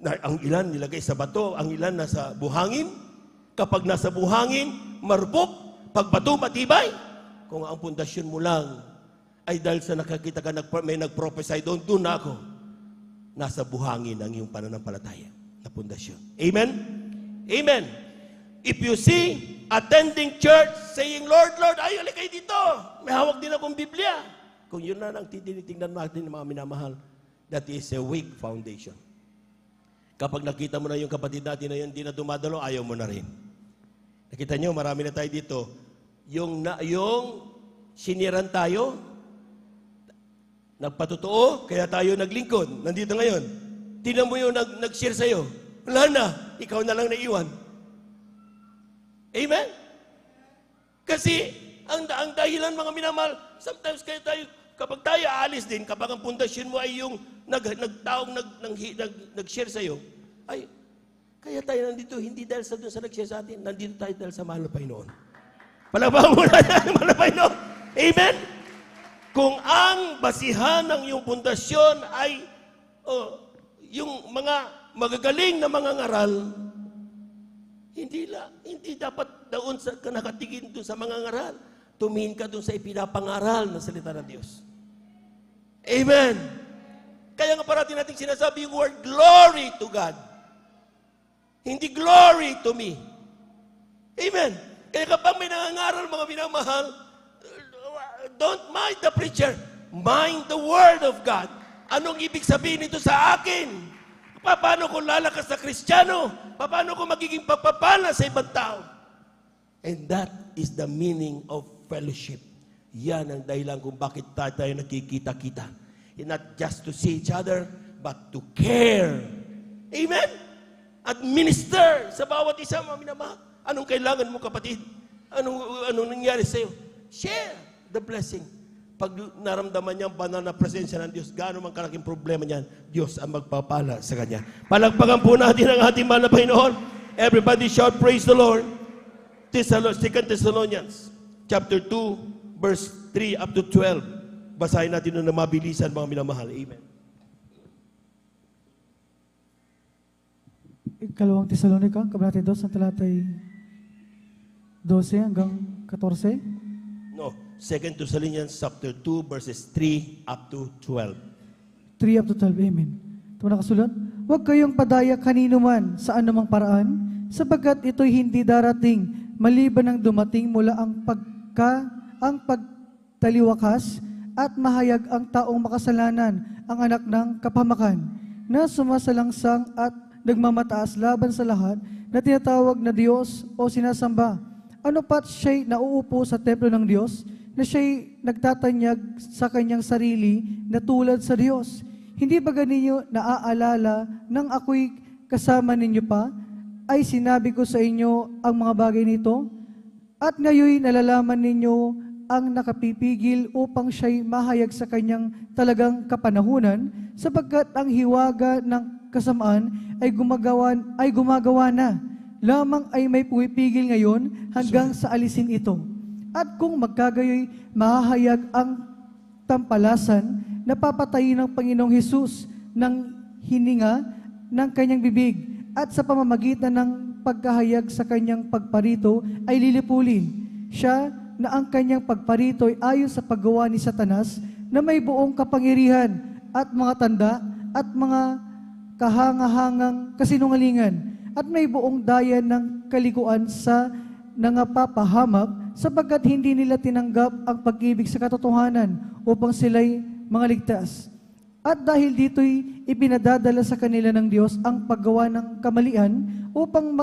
Na ang ilan nilagay sa bato, ang ilan nasa buhangin. Kapag nasa buhangin, marupok. Pag bato, matibay. Kung ang pundasyon mo lang ay dahil sa nakakita ka may nag-prophesy doon na ako. Nasa buhangin ang iyong pananampalataya na pundasyon. Amen? Amen. If you see attending church, saying, Lord, Lord, ay, alay kayo dito. May hawak din akong Biblia. Kung yun na lang tinitingnan natin ng mga minamahal, that is a weak foundation. Kapag nakita mo na yung kapatid natin na yun, di na dumadalo, ayaw mo na rin. Nakita nyo, marami na tayo dito. Yung siniran tayo, nagpatotoo, kaya tayo naglingkod. Nandito ngayon. Tingnan mo yung nag-share sa'yo. Wala na, ikaw na lang naiwan. Amen? Kasi, ang dahilan mga minamahal, sometimes kapag tayo aalis din, kapag ang pundasyon mo ay yung nag-share sa'yo, ay, kaya tayo nandito, hindi dahil sa doon sa nag-share sa atin, nandito tayo dahil sa mahal na Panginoon. Palabang mo na yan, mahal na Panginoon. Amen? Kung ang basihan ng iyong pundasyon ay yung mga magagaling na mga ngaral, hindi dapat doon sa nakatingin doon sa mga ngaral. Tumingin ka doon sa ipinapangaral na salita ng Diyos. Amen. Kaya nga parati natin sinasabi yung word, glory to God. Hindi glory to me. Amen. Kaya kapag may nangangaral mga minamahal, don't mind the preacher. Mind the word of God. Anong ibig sabihin nito sa akin? Paano ko lalakas sa Kristiyano? Paano ko magiging pagpapala sa ibang tao? And that is the meaning of fellowship. Yan ang dahilan kung bakit tayo nakikita-kita. Not just to see each other, but to care. Amen? At minister sa bawat isa, mga minamahal. Anong kailangan mo, kapatid? Anong nangyari sa'yo? Share the blessing. Pag naramdaman niya ang banal na presensya ng Diyos, gaano man kalaking problema niyan, Diyos ang magpapala sa kanya. Palagpagan po natin ang ating mahal na Panginoon. Everybody shout, praise the Lord. 2 Thessalonians, chapter 2, verse 3 up to 12. Basahin natin na mabilisan, mga minamahal. Amen. Ikalawang Tesalonica, kabanata 2, ang talatay 12 hanggang 14. No. 2 Thessalonians chapter 2 verses 3 up to 12. 3 up to 12, amen. Ito nakasulat, huwag kayong padaya kanino man sa anumang paraan, sapagkat ito'y hindi darating, maliban ang dumating mula ang pagtayo taliwakas at mahayag ang taong makasalanan, ang anak ng kapahamakan, na sumasalangsang at nagmamataas laban sa lahat na tinatawag na Diyos o sinasamba. Ano pat siya'y nauupo sa templo ng Diyos, na siya'y nagtatanyag sa kanyang sarili na tulad sa Diyos. Hindi ba ganinyo naaalala nang ako'y kasama ninyo pa, ay sinabi ko sa inyo ang mga bagay nito? At ngayon nalalaman ninyo ang nakapipigil upang siya'y mahayag sa kanyang talagang kapanahunan, sapagkat ang hiwaga ng kasamaan ay gumagawa na. Lamang ay may pumipigil ngayon hanggang sa alisin ito. At kung magkagayoy, mahahayag ang tampalasan na papatayin ng Panginoong Hesus ng hininga ng kanyang bibig, at sa pamamagitan ng pagkahayag sa kanyang pagparito ay lilipulin. Siya na ang kanyang pagparito ay ayon sa paggawa ni Satanas, na may buong kapangyarihan at mga tanda at mga kahangahangang kasinungalingan, at may buong daya ng kaliguan sa nangapapahamak, sapagkat hindi nila tinanggap ang pag-ibig sa katotohanan upang sila'y mga ligtas. At dahil dito'y ipinadadala sa kanila ng Diyos ang paggawa ng kamalian upang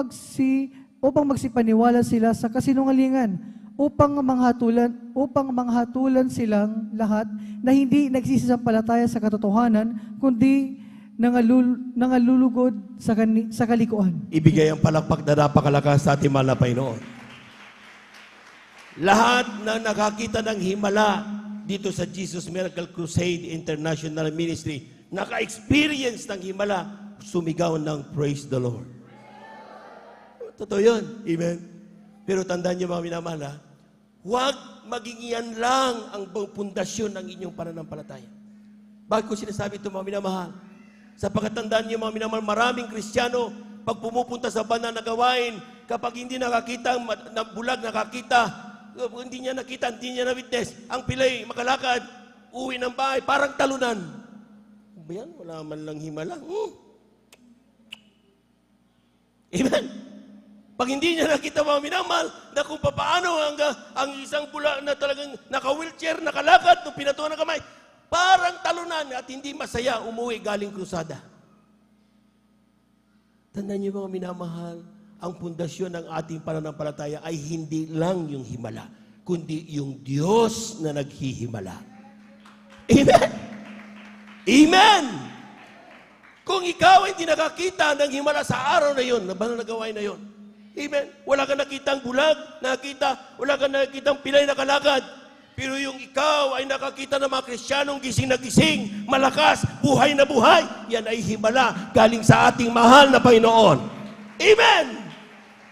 magsipaniwala sila sa kasinungalingan, upang manghatulan silang lahat na hindi nagsisisampalataya sa katotohanan, kundi nangalulugod sa kalikuan. Ibigay ang palakpak na napakalakas sa ating mahal na Panginoon. Lahat na nakakita ng himala dito sa Jesus Miracle Crusade International Ministry, naka-experience ng himala, sumigaw ng praise the Lord. Totoo yun. Amen. Pero tandaan niyo mga minamahal, huwag maging yan lang ang pundasyon ng inyong pananampalataya. Bakit ko sinasabi ito mga minamahal? Sapagkat tandaan niyo mga minamahal, maraming Kristiyano, pag pumupunta sa banal na gawain, kapag hindi nakakita, bulag nakakita, hindi niya nakita, hindi niya na-witness, ang pilay, makalakad, uwi ng bahay, parang talunan. Yan, wala man lang himala. Amen. Pag hindi niya nakita mga minamahal, na kung paano ang isang bulag na talagang naka-wheelchair, nakalakad, nung pinatuan ng kamay, parang talunan at hindi masaya umuwi galing krusada. Tandaan niyo mga minamahal, ang pundasyon ng ating pananampalataya ay hindi lang yung himala, kundi yung Diyos na naghihimala. Amen! Amen! Kung ikaw ay hindi nakakita ng himala sa araw na yun, na banal na gawain na yun, amen? Wala kang nakitang bulag, wala kang nakitang pilay na kalakad, pero yung ikaw ay nakakita ng mga Kristiyanong gising na gising, malakas, buhay na buhay, yan ay himala galing sa ating mahal na Panginoon. Amen!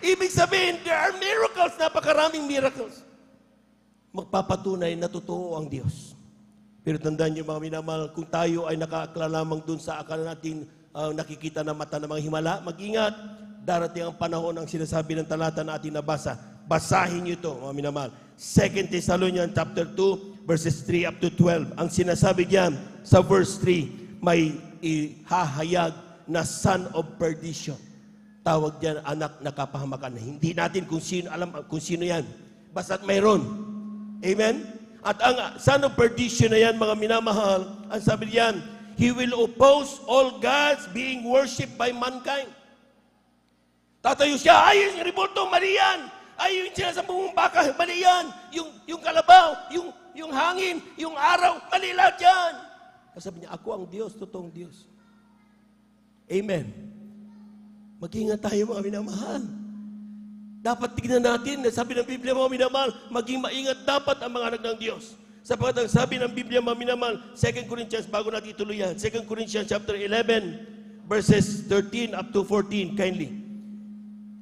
Ibig sabihin, there are miracles, napakaraming miracles. Magpapatunay na totoo ang Diyos. Pero tandaan niyo mga minamahal, kung tayo ay nakaakla lamang dun sa akala natin nakikita na mata ng mga himala, mag-ingat, darating ang panahon ang sinasabi ng talata na ating nabasa. Basahin niyo ito mga minamahal. 2 Thessalonians chapter 2, verses 3 up to 12. Ang sinasabi diyan sa verse 3, may ihahayag na son of perdition. Tawag diyan anak na kapahamakan. Hindi natin kung sino alam kung sino yan. Basta't mayroon. Amen? At ang son of perdition na yan, mga minamahal, ang sabi diyan, he will oppose all gods being worshipped by mankind. Tatayo siya, ayun yung ribulto, mali yan. Ayun yung sinasambung baka, mali yan. Yung kalabaw, yung hangin, yung araw, mali lahat yan. Sabi niya, ako ang Diyos, totoong Diyos. Amen. Mag-ingat tayo mga minamahal. Dapat tignan natin, sabi ng Biblia mga minamahal, maging maingat dapat ang mga anak ng Diyos. Sapagkat ang sabi ng Biblia mga minamahal, 2 Corinthians, bago natin ituloy yan, 2 Corinthians chapter 11, verses 13 up to 14, kindly.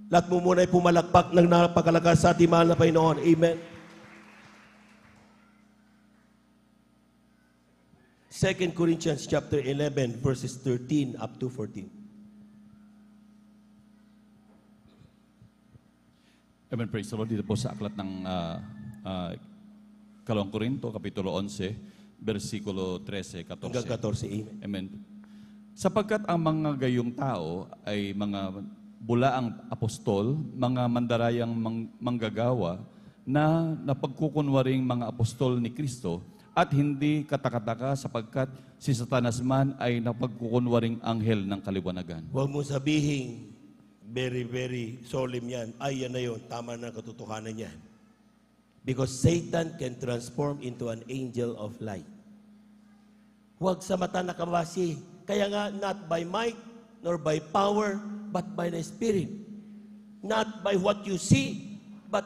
Lahat mo muna ay pumalakpak ng napakalakas sa ating mahal na Panginoon. Amen. 2 Corinthians chapter 11, verses 13 up to 14. Amen, praise the Lord. Dito po sa aklat ng Kalawang Korinto, Kapitulo 11, versikulo 13, 14. Hanggang 14, amen. Amen. Sapagkat ang mga gayong tao ay mga bulaang apostol, mga mandarayang manggagawa, na napagkukunwaring mga apostol ni Kristo at hindi katakataka sapagkat si Satanas man ay napagkukunwaring anghel ng kaliwanagan. Huwag mo sabihin, very, very solemn yan. Ay, yan na yun. Tama na katotohanan yan. Because Satan can transform into an angel of light. Huwag sa mata nakabasi. Kaya nga, not by might, nor by power, but by the Spirit. Not by what you see, but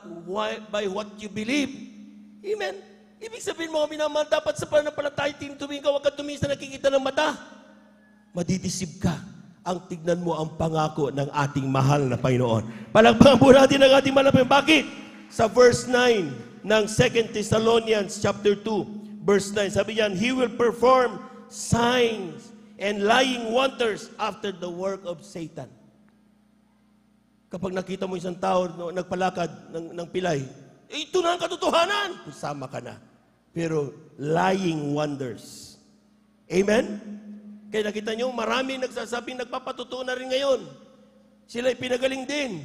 by what you believe. Amen. Ibig sabihin mo, minamahal, dapat sa pananampalataya, tumingin ka, huwag ka tumingin sa nakikita ng mata. Madidisib ka. Ang tignan mo ang pangako ng ating mahal na Panginoon. Palagpakan po natin ang ating mahal na Panginoon. Bakit? Sa verse 9 ng 2 Thessalonians chapter 2, verse 9, sabi niyan, He will perform signs and lying wonders after the work of Satan. Kapag nakita mo isang tao nagpalakad ng pilay, ito na ang katotohanan. Sama ka na. Pero lying wonders. Amen? Kaya nakita nyo, marami nagsasabing nagpapatutuo na rin ngayon. Sila'y pinagaling din.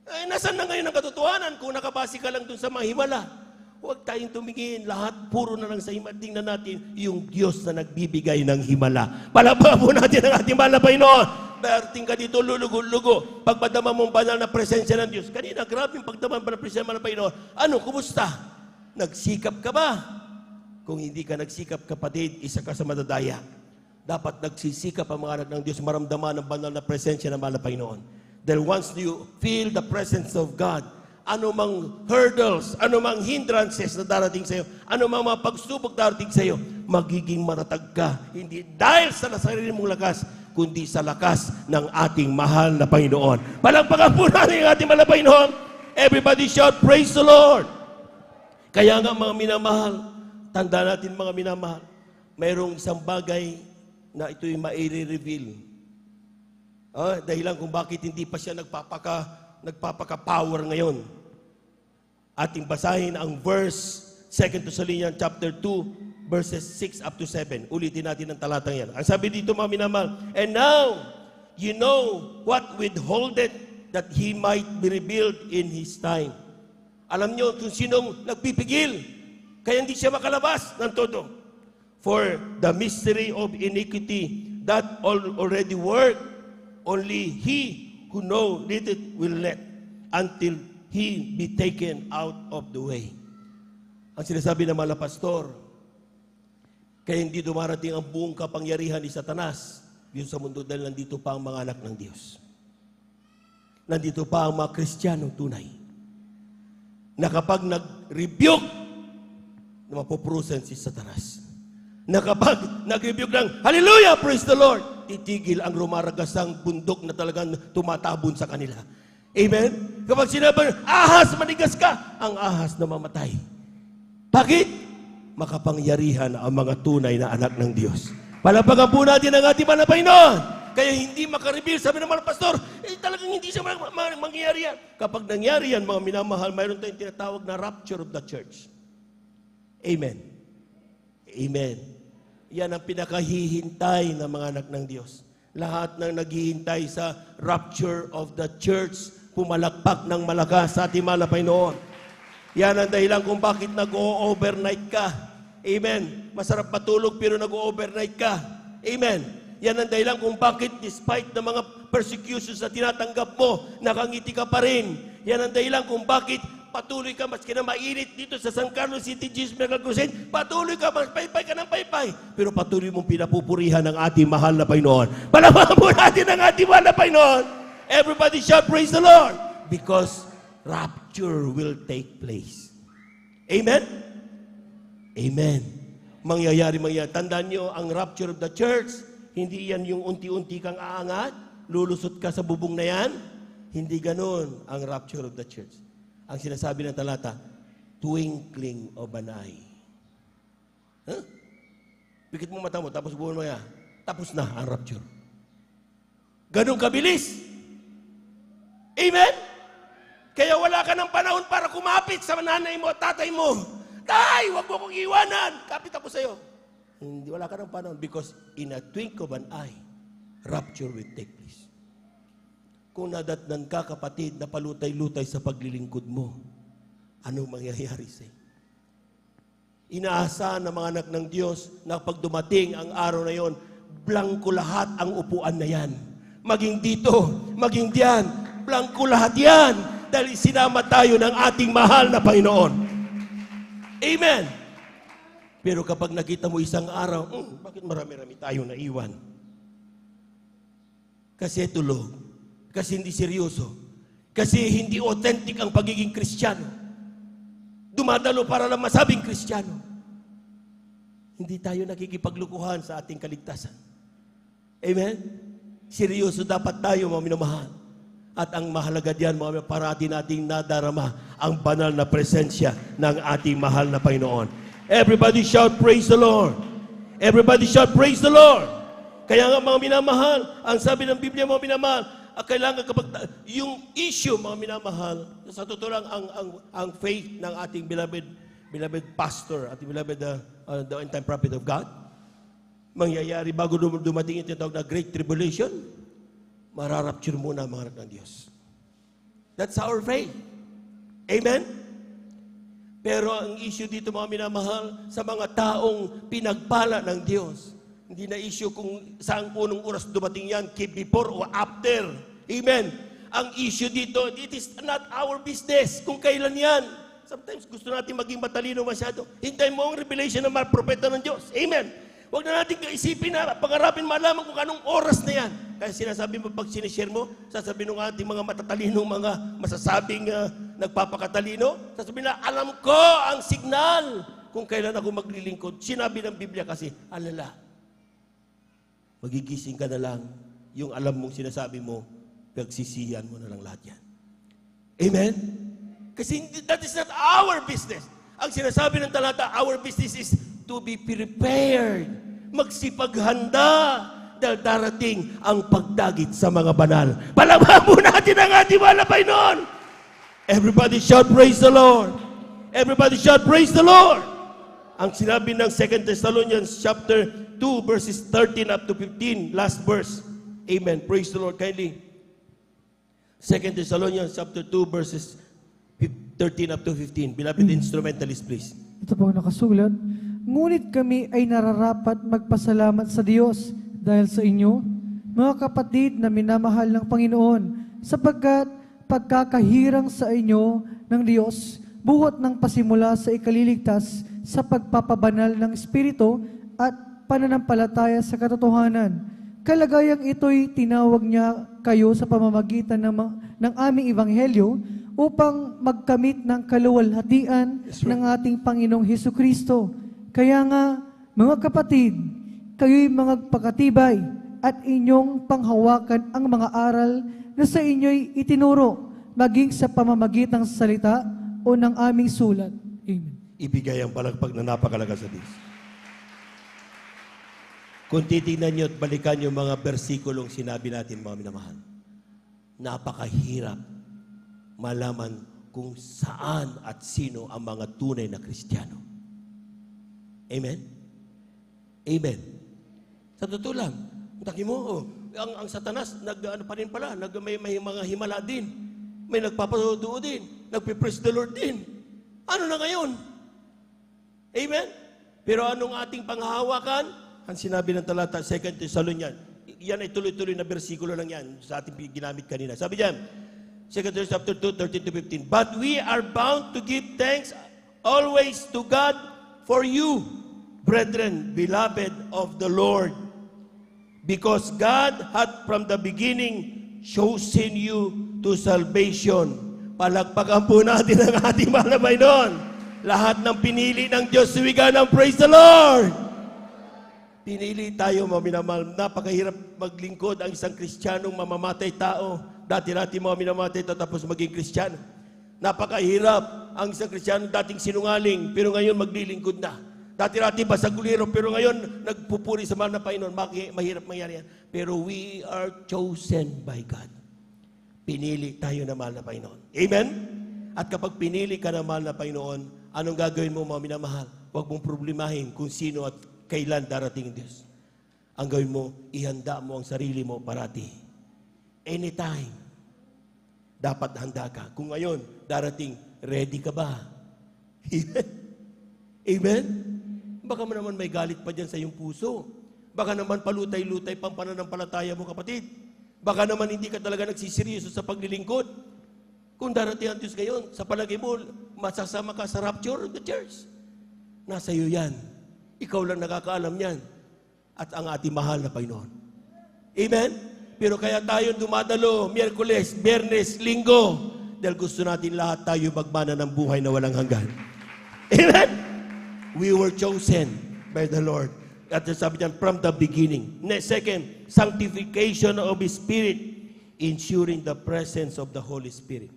Ay, nasan na ngayon ang katotohanan kung nakabase ka lang dun sa mga himala? Huwag tayong tumingin. Lahat puro na lang sa himala. Tingnan natin yung Diyos na nagbibigay ng himala. Palakpakan po natin ang ating mahal na Panginoon. Berting ka dito, lulugo-lugo. Pagpadama mong banal na presensya ng Diyos. Kanina, grabe yung pagdama ng presensya ng Panginoon. Ano, kumusta? Nagsikap ka ba? Kung hindi ka nagsikap, kapatid, isa ka sa madadaya. Dapat nagsisikap ang mga anak ng Diyos maramdaman ang banal na presensya ng mahal na Panginoon. Dahil once you feel the presence of God, anumang hurdles, anumang hindrances na darating sa iyo, anumang mga pagsubok darating sa iyo, magiging matatag ka. Hindi dahil sa sarili mong lakas, kundi sa lakas ng ating mahal na Panginoon. Palakpakan po natin ang ating mahal na Panginoon. Everybody shout, praise the Lord! Kaya nga mga minamahal, tanda natin mga minamahal, mayroong isang bagay na ito'y maire-reveal. Dahilan kung bakit hindi pa siya nagpapaka-power ngayon. Ating basahin ang verse 2 Thessalonians chapter 2 verses 6 up to 7. Ulitin natin ang talatang yan. Ang sabi dito mga minamahal, and now you know what withholdeth that he might be revealed in his time. Alam nyo kung sinong nagpipigil kaya hindi siya makalabas ng todo. For the mystery of iniquity that already worked, only he who knows it will let until he be taken out of the way. Ang sinasabi ng mga pastor, kaya hindi dumarating ang buong kapangyarihan ni Satanas dito sa mundo dahil nandito pa ang mga anak ng Diyos. Nandito pa ang mga Kristiyanong tunay. Na kapag nag-rebuke, na mapupurusan si Satanas. Na kapag nag-rebuke ng, Hallelujah, praise the Lord, titigil ang rumaragasang bundok na talagang tumatabon sa kanila. Amen? Kapag sinabi, ahas, manigas ka, ang ahas na mamatay. Bakit? Makapangyarihan ang mga tunay na anak ng Diyos. Palakpakan po natin ang ating mahal na Panginoon. Kaya hindi makareveal, sabi ng mga pastor, talagang hindi siya mangyayari yan. Kapag nangyari yan, mga minamahal, mayroon tayong tinatawag na rapture of the church. Amen. Amen. Yan ang pinakahihintay ng mga anak ng Diyos. Lahat ng naghihintay sa rapture of the church, pumalakpak ng malakas sa ating mahal na Panginoon. Yan ang dahilan kung bakit nag-o-overnight ka. Amen. Masarap matulog pero nag-o-overnight ka. Amen. Yan ang dahilan kung bakit despite ng mga persecutions na tinatanggap mo, nakangiti ka pa rin. Yan ang dahilan kung bakit patuloy ka, maski na mainit dito sa San Carlos City, Jesus Miracle Crusade, patuloy ka, mas paypay ka ng paypay. Pero patuloy mong pinapupurihan ng ating mahal na Panginoon. Palakpakan po natin ang ating mahal na Panginoon. Everybody shout, praise the Lord. Because rapture will take place. Amen? Amen. Mangyayari. Tandaan nyo, ang rapture of the church, hindi yan yung unti-unti kang aangat, lulusot ka sa bubong na yan. Hindi ganun ang rapture of the church. Ang sinasabi ng talata, twinkling of an eye. Huh? Pikit mo mata mo, tapos buwan mo yan. Tapos na ang rapture. Ganun kabilis. Amen? Kaya wala ka ng panahon para kumapit sa nanay mo at tatay mo. Tay, wag mo kong iwanan. Kapit ako sa'yo. Hindi, wala ka ng panahon because in a twinkle of an eye, rapture will take place. Kung nadatnan ka, kapatid, na palutay-lutay sa paglilingkod mo, anong mangyayari sa'yo? Inaasahan ng mga anak ng Diyos na pag dumating ang araw na yon, blanko lahat ang upuan na yan. Maging dito, maging diyan, blanko lahat yan. Dahil sinama tayo ng ating mahal na Panginoon. Amen. Pero kapag nakita mo isang araw, bakit marami-rami tayo naiwan? Kasi tulog. Kasi hindi seryoso. Kasi hindi authentic ang pagiging Kristiyano. Dumadalo para lang masabing Kristiyano. Hindi tayo nakikipaglukuhan sa ating kaligtasan. Amen? Seryoso dapat tayo, mga minamahal. At ang mahalaga diyan, mga parati nating nadarama ang banal na presensya ng ating mahal na Panginoon. Everybody shout, praise the Lord. Everybody shout, praise the Lord. Kaya nga, mga minamahal, ang sabi ng Biblia, mga minamahal, kailangan kapag yung issue, mga minamahal, sa totoo lang, ang faith ng ating beloved pastor, ating beloved the end-time prophet of God, mangyayari bago dumating ito na Great Tribulation, mararapture muna ang mga anak ng Diyos. That's our faith. Amen? Pero ang issue dito, mga minamahal, sa mga taong pinagpala ng Diyos, hindi na issue kung saan unong oras dumating yan, before or after. Amen? Ang issue dito, it is not our business kung kailan yan. Sometimes gusto natin maging matalino masyado. Hintay mo ang revelation ng mga propeta ng Diyos. Amen? Huwag na natin isipin na, pangarapin malaman kung anong oras na yan. Kaya sinasabi mo, pag sinishare mo, sasabihin ng ating mga matatalinong mga masasabing nagpapakatalino, sasabihin na, alam ko ang signal kung kailan ako maglilingkod. Sinabi ng Biblia kasi, alala, magigising ka na lang, yung alam mong sinasabi mo, pagsisiyan mo na lang lahat yan. Amen? Kasi that is not our business. Ang sinasabi ng talata, our business is to be prepared, magsipaghanda, dahil darating ang pagdagit sa mga banal. Palabhan mo natin ang ating mahal na Panginoon. Everybody shout, praise the Lord. Everybody shout, praise the Lord. Ang sinabi ng 2 Thessalonians chapter 2, verses 13 up to 15, last verse. Amen. Praise the Lord. Kindly. 2 Thessalonians chapter 2, verses 13 up to 15. Beloved instrumentalist, please. Ito po nakasulat. Ngunit kami ay nararapat magpasalamat sa Diyos dahil sa inyo, mga kapatid na minamahal ng Panginoon, sapagkat pagkakahirang sa inyo ng Diyos, buhot ng pasimula sa ikaliligtas sa pagpapabanal ng Espiritu at pananampalataya sa katotohanan. Kalagayang ito'y tinawag niya kayo sa pamamagitan ng aming Ebanghelyo upang magkamit ng kaluwalhatian ng ating Panginoong Hesukristo. Kaya nga, mga kapatid, kayo'y mga pagkatibay at inyong panghawakan ang mga aral na sa inyo'y itinuro, maging sa pamamagitang salita o ng aming sulat. Amen. Ibigay ang palagpag na napakalaga sa Diyos. Kung titignan nyo at balikan yung mga bersikulong sinabi natin, mga minamahal, napakahirap malaman kung saan at sino ang mga tunay na Kristiyano. Amen? Amen. Sa totoo lang, taki mo, ang Satanas, pa rin pala, may mga himala din. May nagpapaduo din. Nagpipraise the Lord din. Ano na ngayon? Amen? Pero anong ating panghahawakan? Ang sinabi ng talata, 2 Thessalonians, yan ay tuloy-tuloy na bersikulo lang yan sa ating ginamit kanina. Sabi diyan, 2 Thessalonians chapter 2, 13 to 15, but we are bound to give thanks always to God for you, brethren, beloved of the Lord, because God had from the beginning chosen you to salvation. Palagpagan po natin ang ating mahal na Panginoon. Lahat ng pinili ng Diyos, suwigan ng praise the Lord. Pinili tayo, mga minamahal. Napakahirap maglingkod ang isang Kristiyanong mamamatay tao. Dati-dati mga minamatay tao tapos maging Kristiyano. Napakahirap ang isang Kristiyanong dating sinungaling, pero ngayon maglilingkod na. Dati-dati basagulero, pero ngayon nagpupuri sa mahal na Panginoon. Mahirap mangyari yan. Pero we are chosen by God. Pinili tayo na mahal na Panginoon. Amen? At kapag pinili ka na mahal na Panginoon, anong gagawin mo, mga minamahal? Huwag mong problemahin kung sino at kailan darating ang Diyos. Ang gawin mo, ihanda mo ang sarili mo parati. Anytime. Dapat handa ka. Kung ngayon, darating, ready ka ba? Amen? Amen? Baka naman may galit pa dyan sa iyong puso. Baka naman palutay-lutay pang pananampalataya mo, kapatid. Baka naman hindi ka talaga nagsiseryoso sa paglilingkod. Kung darating ang Diyos ngayon, sa palagay mo, masasama ka sa rapture of the church. Nasa iyo yan. Ikaw lang nakakaalam yan. At ang ating mahal na Panginoon. Amen? Pero kaya tayo dumadalo, Miyerkules, Biyernes, Linggo, dahil gusto natin lahat tayo magmana ng buhay na walang hanggan. Amen? We were chosen by the Lord. At sabi niyan, from the beginning. Second, sanctification of His Spirit, ensuring the presence of the Holy Spirit.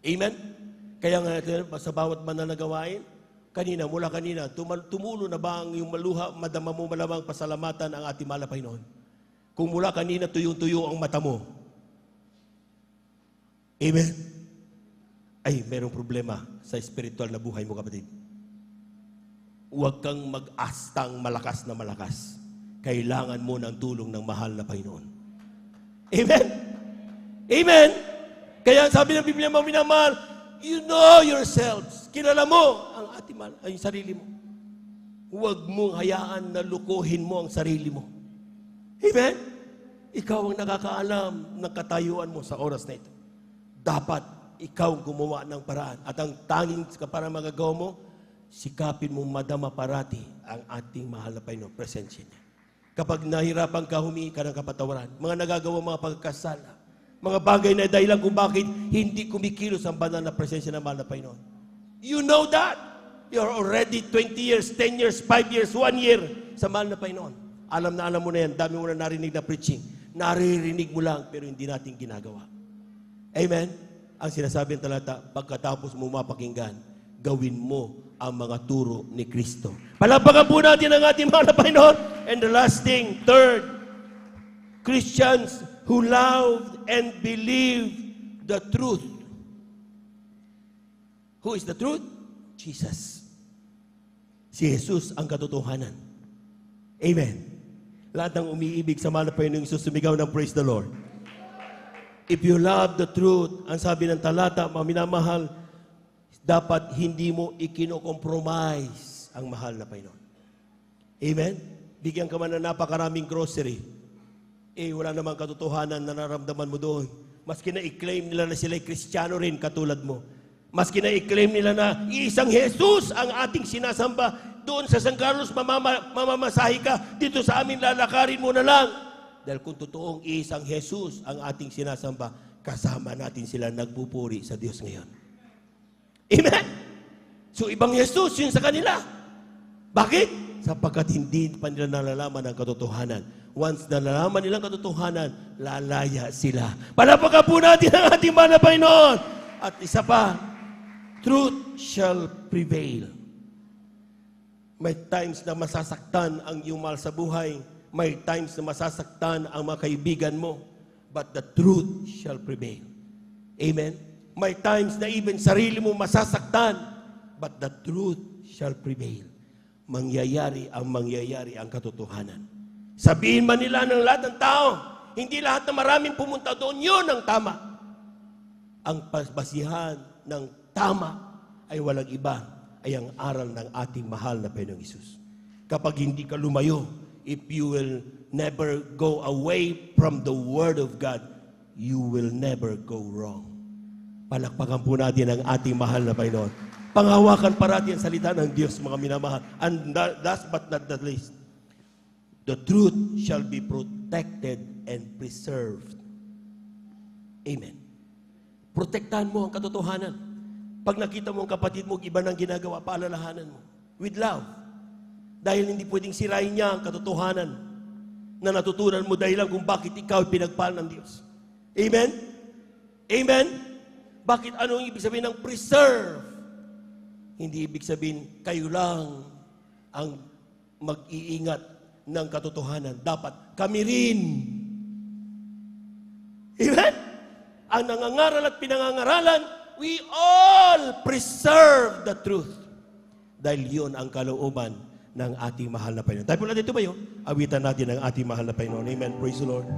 Amen? Kaya nga, sa bawat mananagawain, mula kanina, tumulo na ba ang iyong maluha, madama mo malamang pasalamatan ang ating mahal na Panginoon? Kung mula kanina, tuyong-tuyo ang mata mo. Amen? Ay, merong problema sa spiritual na buhay mo, kapatid. Huwag kang mag-astang malakas na malakas. Kailangan mo ng tulong ng mahal na Panginoon. Amen? Amen? Kaya sabi ng Biblia, mga minamahal, you know yourselves. Kilala mo ang ating mahal, ay sarili mo. Huwag mong hayaan na lukuhin mo ang sarili mo. Amen? Ikaw ang nakakaalam ng katayuan mo sa oras na ito. Dapat ikaw gumawa ng paraan. At ang tanging para magagawa mo, sikapin mong madama parati ang ating mahal na Panginoon, presensya niya. Kapag nahirapan ka, humingi ka ng kapatawaran. Mga nagagawa mga pagkasala. Mga bagay na dahilan kung bakit hindi kumikilos ang banal na presensya ng mahal na Panginoon. You know that. You're already 20 years, 10 years, 5 years, 1 year sa mahal na Panginoon. Alam mo na yan. Dami mo na narinig na preaching. Naririnig mo lang, pero hindi natin ginagawa. Amen? Ang sinasabi ng talata, pagkatapos mo mapakinggan, gawin mo ang mga turo ni Kristo. Palapakan po natin ang ating mahal na Panginoon. And the last thing, third, Christians who loved and believed the truth. Who is the truth? Jesus. Si Jesus ang katotohanan. Amen. Lahat ng umiibig sa mahal na Panginoon Jesus, sumigaw ng praise the Lord. If you love the truth, ang sabi ng talata, mga minamahal, dapat hindi mo ikino-compromise ang mahal na Panginoon. Amen? Bigyan ka man ng napakaraming grocery. Wala namang katotohanan na nararamdaman mo doon. Maski na i-claim nila na sila'y Kristiyano rin katulad mo. Maski na i-claim nila na isang Jesus ang ating sinasamba. Doon sa San Carlos, mamamasahi ka. Dito sa amin, lalakarin mo na lang. Dahil kung totoong isang Jesus ang ating sinasamba, kasama natin sila nagpupuri sa Diyos ngayon. Amen? So, ibang Jesus yun sa kanila. Bakit? Sapagkat hindi pa nila nalalaman ang katotohanan. Once nalalaman nilang katotohanan, lalaya sila. Palapakan po natin ang ating mahal na Panginoon. At isa pa, truth shall prevail. May times na masasaktan ang iyong mahal sa buhay. May times na masasaktan ang mga kaibigan mo. But the truth shall prevail. Amen? May times na even sarili mo masasaktan, but the truth shall prevail. Mangyayari ang katotohanan. Sabihin man nila ng lahat ng tao, hindi lahat na maraming pumunta doon, yun ang tama. Ang basihan ng tama ay walang iba, ay ang aral ng ating mahal na Panginoong Hesus. Kapag hindi ka lumayo, if you will never go away from the Word of God, you will never go wrong. Palakpakan po natin ang ating mahal na Panginoon. Panghawakan parati ang salita ng Diyos, mga minamahal. And last but not the least, the truth shall be protected and preserved. Amen. Protektahan mo ang katotohanan. Pag nakita mo ang kapatid mo, iba nang ginagawa, paalalahanan mo. With love. Dahil hindi pwedeng sirain niya ang katotohanan na natutunan mo dahilan kung bakit ikaw pinagpahal ng Diyos. Amen? Amen? Bakit ano ang ibig sabihin ng preserve? Hindi ibig sabihin kayo lang ang mag-iingat ng katotohanan. Dapat kami rin. Amen? Ang nangangaral at pinangangaralan, we all preserve the truth. Dahil yun ang kalooban ng ating mahal na Panginoon. Tayo po natin ito ba yun? Awitan natin ang ating mahal na Panginoon. Amen. Praise the Lord.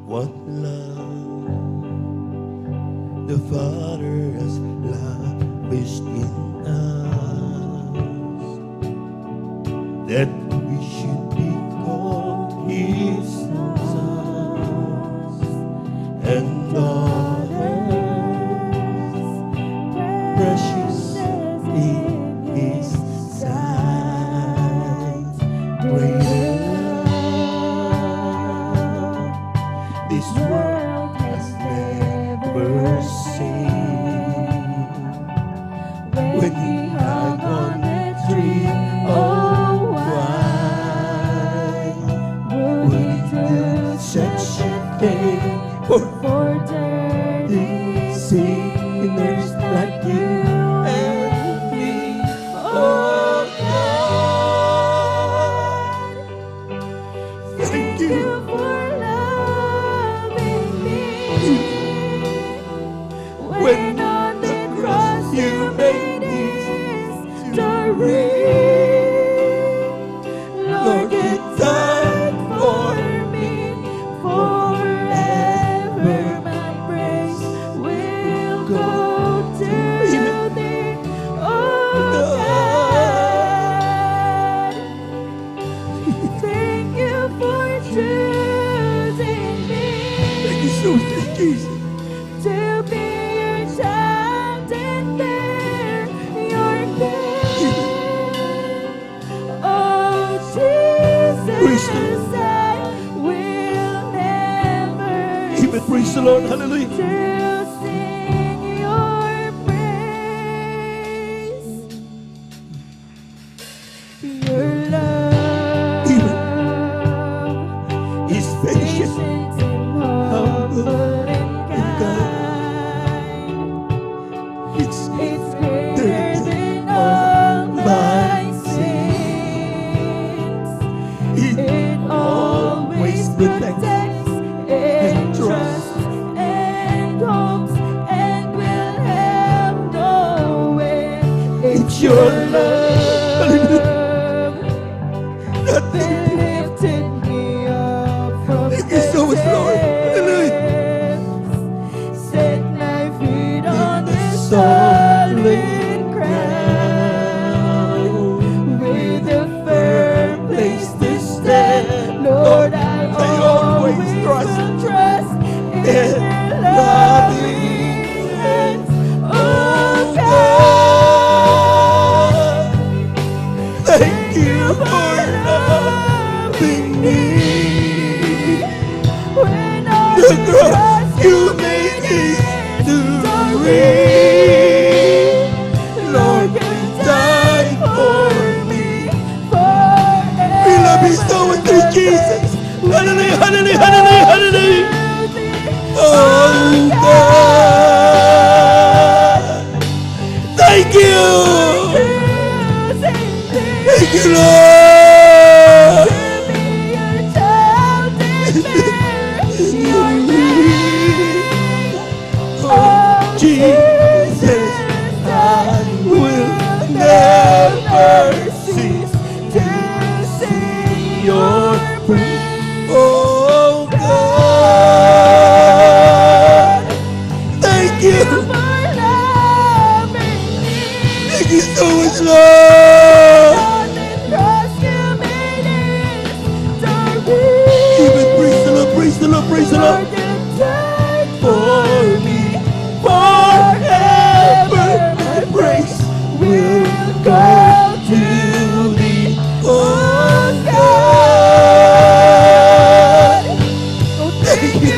What love the Father has loved that we should be called His sons and daughters, precious in His sight. Greater love this world has never seen. When He hung on the tree, oh why would He do such a thing for dirty sinners like you and me? Oh God, thank you for loving me. when on the cross you made history. Lord, you died for me. Forever my praise will go to thee, oh God. Thank you for choosing me Thank you so much, Jesus. to be your child and bear your name. Oh Praise the Jesus, I will never Amen. Praise the Lord. Hallelujah. to sing your praise. Your love He's patient. patient and humble and kind. It's It's greater than all my sins. It always protects and trusts and hopes and will have no end. It's your love that lifted me up from Thank you so much, Lord. Hallelujah. depths. Set my feet on the solid ground with a firm place to stand. Lord, I always will trust in your loving hands. Oh God, Thank you for loving me. when on The the cross cross you made history. Lord, you died for me. Forever We love you so much, dear Jesus. Hallelujah, hallelujah, hallelujah, hallelujah. Oh God. Thank you. Thank you, Lord. Oh, Jesus, I will never cease to sing your praise. Oh God, thank you. Thank you so much, Lord. Even praise the Lord, praise the Lord, praise the Lord. For me, forever my praise will go to thee. Oh God, thank you.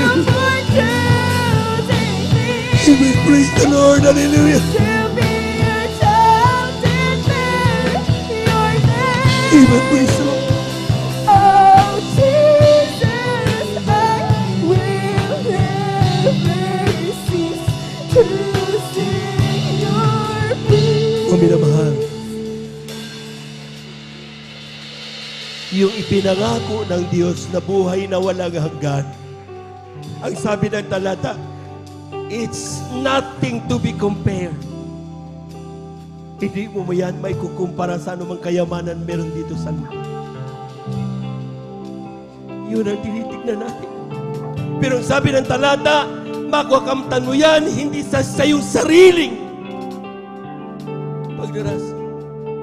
Even praise the Lord, hallelujah. Even praise the Lord. Oh Jesus, I will never cease to sing your praise. Mga minamahal, yung ipinangako ng Diyos na buhay na walang hanggan, ang sabi ng talata, it's nothing to be compared. Hindi mo yan may kukumpara sa anumang kayamanan meron dito sa mundo. Yun ang tinitignan natin. Pero ang sabi ng talata, makukamtan mo yan hindi sa iyong sariling pagdaras,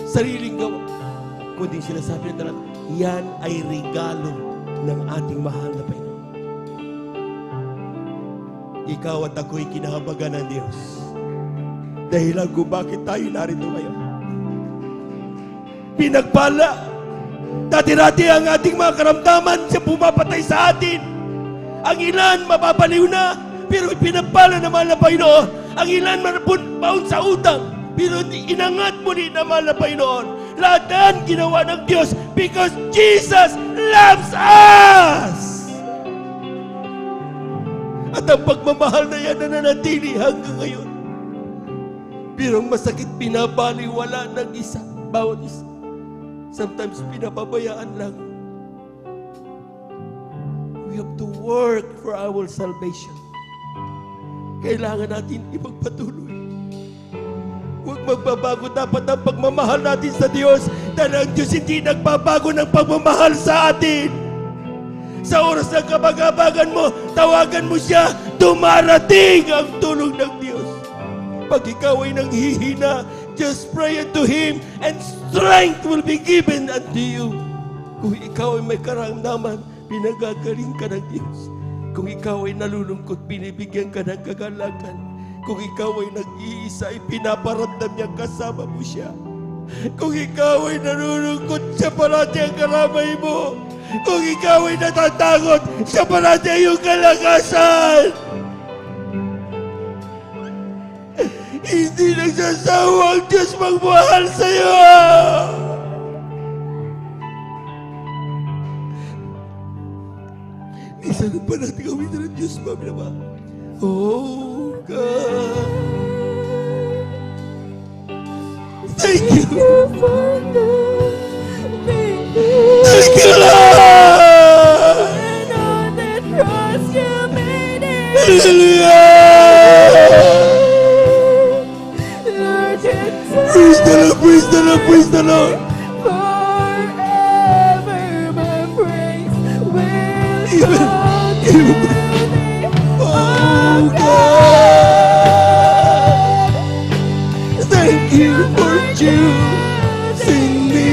sariling gawa. kundi sinasabi ng talat, yan ay regalo ng ating mahal na Panginoon. Ikaw at ako'y kinahabagan ng Diyos. Dahilan kung bakit tayo narito ngayon. Pinagpala. Dati-dati ang ating mga karamdaman siya pumapatay sa atin. Ang ilan mapapaliw na, pero pinagpala naman na Panginoon. Ang ilan maun sa utang, pero inangat mo din naman na Panginoon. Lahat yan ginawa ng Diyos because Jesus loves us. At ang pagmamahal na yan nananatili hanggang ngayon. Pero ang masakit, pinabaliwala ng isa, bawat isa. Sometimes pinapabayaan lang. We have to work for our salvation. Kailangan natin ipagpatuloy. Huwag magbabago dapat ang pagmamahal natin sa Diyos dahil ang Diyos hindi nagbabago ng pagmamahal sa atin. Sa oras ng kabagabagan mo, tawagan mo siya, dumarating ang tulong ng Diyos. Pag ikaw ay nanghihina, just pray unto Him and strength will be given unto you. Kung ikaw ay may karamdaman, pinagagaling ka ng Diyos. Kung ikaw ay nalulungkot, binibigyan ka ng kagalakan. Kung ikaw ay nag-iisa, ay pinaparamdam niya kasama mo siya. Kung ikaw ay nalulungkot, siya parati ang karamay mo. Kung ikaw ay natatakot, siya parati ang iyong kalakasan. Hindi nagsasawa ang Diyos magmahal sa iyo. Isa na pa natin gawin na ng Diyos, mami naman. Oh, God. Thank you. Thank you, Lord. Hallelujah. Praise the Lord, praise the Lord, praise the Lord. Forever my praise will Even- go to even- thee, Oh, God. Thank you for choosing me.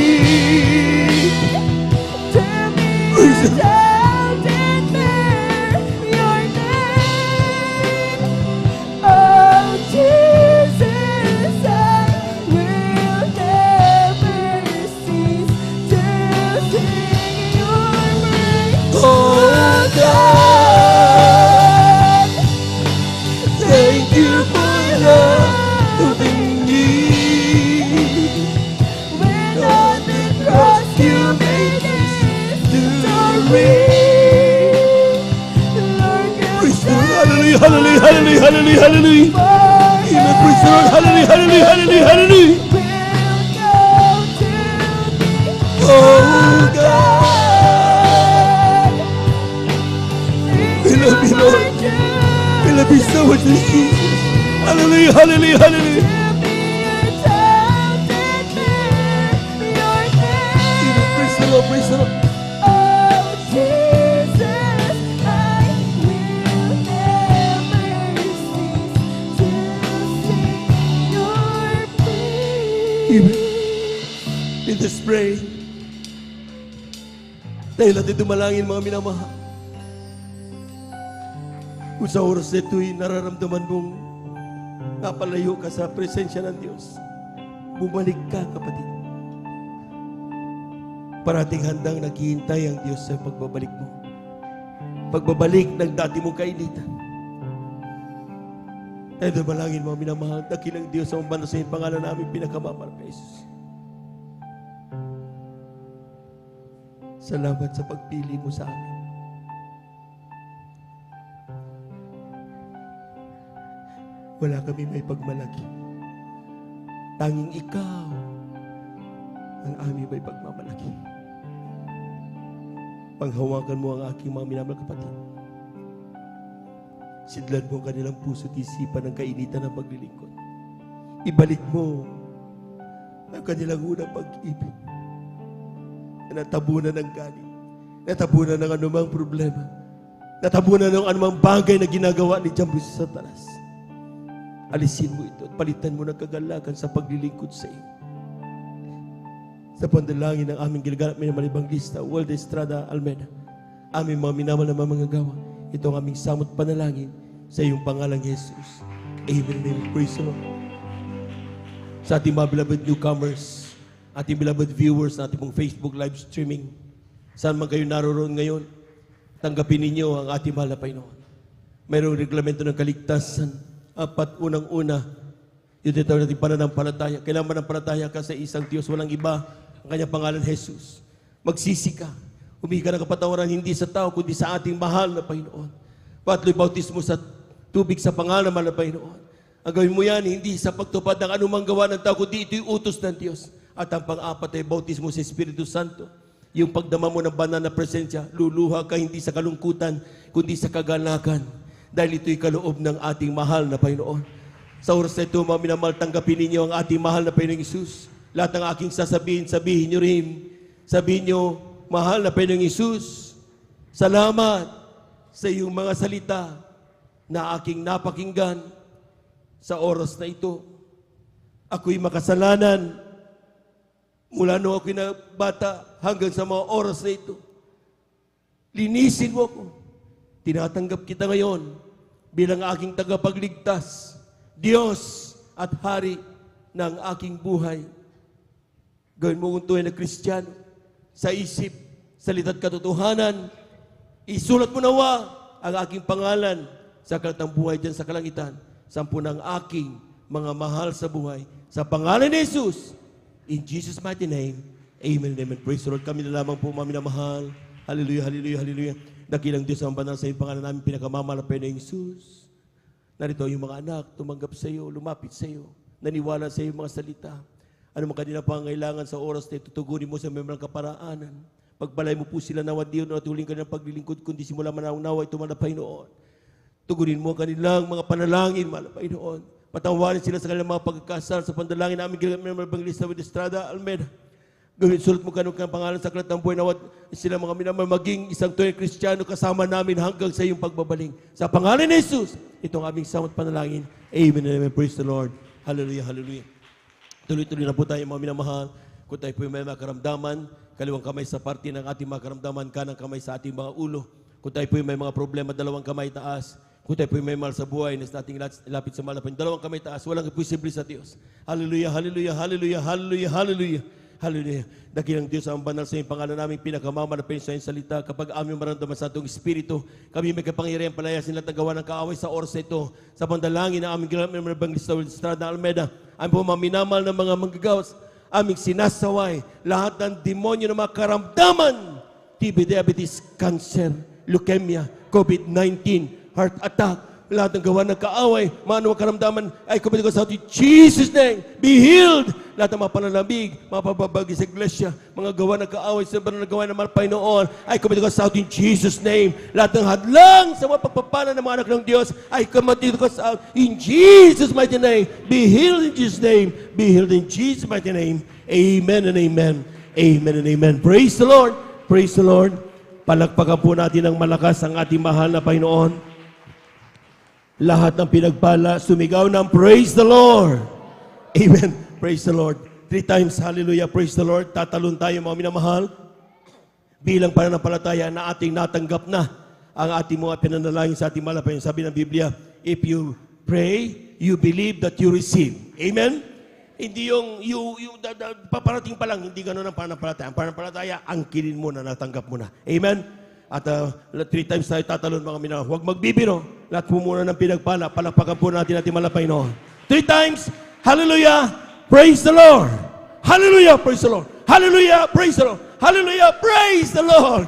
Tell me Praise the Lord. shout and bear your name. Oh, Jesus, I will never cease to sing your praise. Oh, God. Thank you for loving me. When on the cross you made history, Lord, you Praise the Lord. said Hallelujah, hallelujah, hallelujah, hallelujah, hallelujah. Amen. Praise the Lord. Hallelujah, hallelujah, hallelujah, hallelujah. will go to thee, Oh, God. We love you, Lord. We love you so much, Jesus. Hallelujah, hallelujah, hallelujah. Amen. Praise the Lord, praise the Lord. Oh, Jesus, I will never cease to sing your Amen. praise. Let us pray. Dahil natin dumalangin, mga minamahal. Kung sa oras na ito'y nararamdaman mong napalayo ka sa presensya ng Diyos, bumalik ka, kapatid. Parating handang naghihintay ang Diyos sa pagbabalik mo. Pagbabalik ng dati mong kainitan. Tayo dumalangin, mga minamahal. Dakilang Diyos sa umbanda sa pangalan namin, pinakamamahal kay Jesus. Salamat sa pagpili mo sa amin. Wala kami may pagmalaki. Tanging ikaw ang aming may pagmamalaki. Panghawakan mo ang aking mga minamahal kapatid. Sidlan mo ang kanilang puso at isipan ng kainitan ng paglilingkod. Ibalik mo ang kanilang unang pag-ibig. Natabunan ng galit. Natabunan ng anumang problema. Natabunan ng anumang bagay na ginagawa ni Jambres sa Satanas. Alisin mo ito at palitan mo ng kagalakan sa paglilingkod sa iyo. sa pandalangin ng aming ginaganap minamalibang lista, World Estrada Almeida, aming mga minamahal na mga gawa, ito ang aming samot panalangin sa iyong pangalang Jesus. Amen and amen. Praise the Lord. Sa ating mga beloved newcomers, ating beloved viewers na ating pong Facebook live streaming, saan man kayo naroon ngayon, tanggapin ninyo ang ating mahal na Panginoon. Mayroong reglamento ng kaligtasan. Apat, unang-una, yun dito natin pananampalataya. Kailangan manampalataya ka sa isang Diyos, walang iba, ang kanyang pangalan Jesus. Magsisi ka. Humingi ka ng kapatawaran hindi sa tao, kundi sa ating mahal na Panginoon. Patloy bautismo sa tubig sa pangalan ng mahal na Panginoon. Ang gawin mo yan, hindi sa pagtupad ng anumang gawa ng tao, kundi ito'y utos ng Diyos. At ang pang-apat ay bautismo sa Espiritu Santo. Yung pagdama mo ng banal na presensya, luluha ka hindi sa kalungkutan, kundi sa kagalakan. Dahil ito'y kaloob ng ating mahal na Panginoon. Sa oras na ito, mga minamahal, tanggapin ninyo ang ating mahal na Panginoong Isus. Lahat ng aking sasabihin, sabihin nyo rin. Sabihin nyo, mahal na Panginoong Isus, salamat sa iyong mga salita na aking napakinggan sa oras na ito. Ako'y makasalanan mula nung ako'y na bata hanggang sa mga oras na ito. Linisin mo ko. Tinatanggap kita ngayon bilang aking tagapagligtas, Diyos at Hari ng aking buhay. Gawin mo kung tunay na Kristiyano sa isip, salita't katotohanan. Isulat mo nawa ang aking pangalan sa aklat ng buhay dyan sa kalangitan. Sampu ng aking mga mahal sa buhay. Sa pangalan ni Jesus, in Jesus' mighty name, amen and amen. Praise the Lord. Kami na lamang po, mami na mahal. Hallelujah, hallelujah, hallelujah. Dakilang Diyos ang banal sa iyong pangalan namin, pinakamamalapi na Jesus. Narito yung mga anak, tumanggap sa iyo, lumapit sa iyo, naniwala sa iyong mga salita. Ano man kanina pangangailangan sa oras na itutugunin mo sa membrang kaparaanan. Pagbalay mo po sila nawa Diyon at huling ka ng paglilingkod, kundi simula manawang-nawa ito man na Panginoon. Tugunin mo kanilang mga panalangin, mahal na Panginoon. Patawarin sila sa kanilang mga pagkakasal sa pandalangin namin ginagamit ng Evangelista with Estrada Almeida. Gawin, sulat mo kanong pangalan sa aklat ng buhay na sila mga minamahal maging isang tunay Kristiyano kasama namin hanggang sa iyong pagbabaling. Sa pangalan ni Jesus, itong aming samot panalangin. Amen and amen. Praise the Lord. Hallelujah, hallelujah. Tuloy-tuloy na po tayo mga minamahal. Kung tayo po may mga karamdaman, kaliwang kamay sa parte ng ating mga karamdaman, kanang kamay sa ating mga ulo. Kung tayo po may mga problema, dalawang kamay taas. Kung tayo po may mahal sa buhay, nas nating lapit sa malapan, dalawang kamay taas, walang imposible sa Diyos. Hallelujah, hallelujah, hallelujah, hallelujah, hallelujah. Hallelujah. Dakilang Diyos ang banal sa iyong pangalan namin, pinakamamalapin sa iyong salita. Kapag aming maramdaman sa itong Espiritu, kami may kapangyarihan palayasin lahat ng gawa ng kaaway sa oras na ito. Sa pandalangin na aming ginagawa ng Evangelista with Estrada Almeida, ang po maminamal ng mga manggagawas, aming sinasaway lahat ng demonyo ng mga karamdaman, TB, diabetes, cancer, leukemia, COVID-19, heart attack, lahat ng gawa ng kaaway, maano ang karamdaman, ay kumita ko sa ating Jesus name, be healed. Lahat ng mga panalambig, mga pababagi sa iglesia, mga gawa ng kaaway, sa banal na gawa ng mga Panginoon, ay kumita ko sa ating Jesus name. Lahat ng hadlang sa mga pagpapala ng mga anak ng Diyos, ay kumita ko sa in Jesus mighty name, be healed in Jesus name, be healed in Jesus mighty name. Amen and amen. Amen and amen. Praise the Lord. Praise the Lord. Palakpakan po natin ng malakas ang ating mahal na Panginoon. Lahat ng pinagpala, sumigaw ng praise the Lord. Amen. Praise the Lord. 3 times, hallelujah, praise the Lord. Tatalon tayo mga minamahal. Bilang pananampalataya na ating natanggap na ang ating mga pinanalangin sa ating malapay. Sabi ng Biblia, if you pray, you believe that you receive. Amen? Hindi yung paparating pa lang, hindi ganun ang pananampalataya. Ang pananampalataya, angkinin mo na, natanggap mo na. Amen? At 3 times tayo tatalon mga minamahal. Huwag magbibiro. Lahat po muna ng pinagpala. Palakpakan po natin ating malapay noon. 3 times, hallelujah, praise the Lord. Hallelujah, praise the Lord. Hallelujah, praise the Lord. Hallelujah, praise the Lord.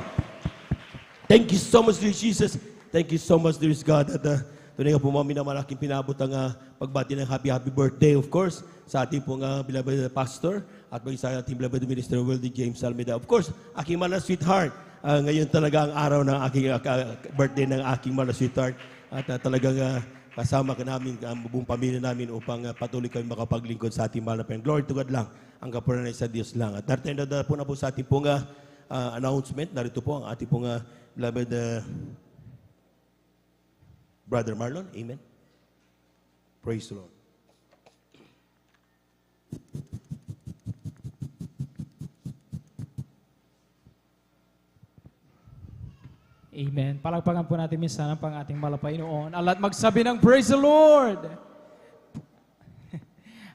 Thank you so much, dear Jesus. Thank you so much, dear God. At tunay nga po mga minamalaking pinabot ang pagbati ng happy birthday, of course, sa ating pong beloved pastor at maging sa ating beloved minister, Wildy James Almeida. Of course, aking mahal na sweetheart. Ngayon talaga ang araw ng aking birthday ng aking mahal na sweetheart. At talagang kasama ka namin, ang buong pamilya namin upang patuloy kami makapaglingkod sa ating mahal na Panginoon. Glory to God lang. Ang kapunan ay sa Diyos lang. At narito na po na po sa ating pong announcement. Narito po ang ating pong beloved Brother Marlon. Amen. Praise the Lord. Amen. Palagpagan po natin minsan ang pang ating Malapaynoon. Ala't magsabi ng Praise the Lord!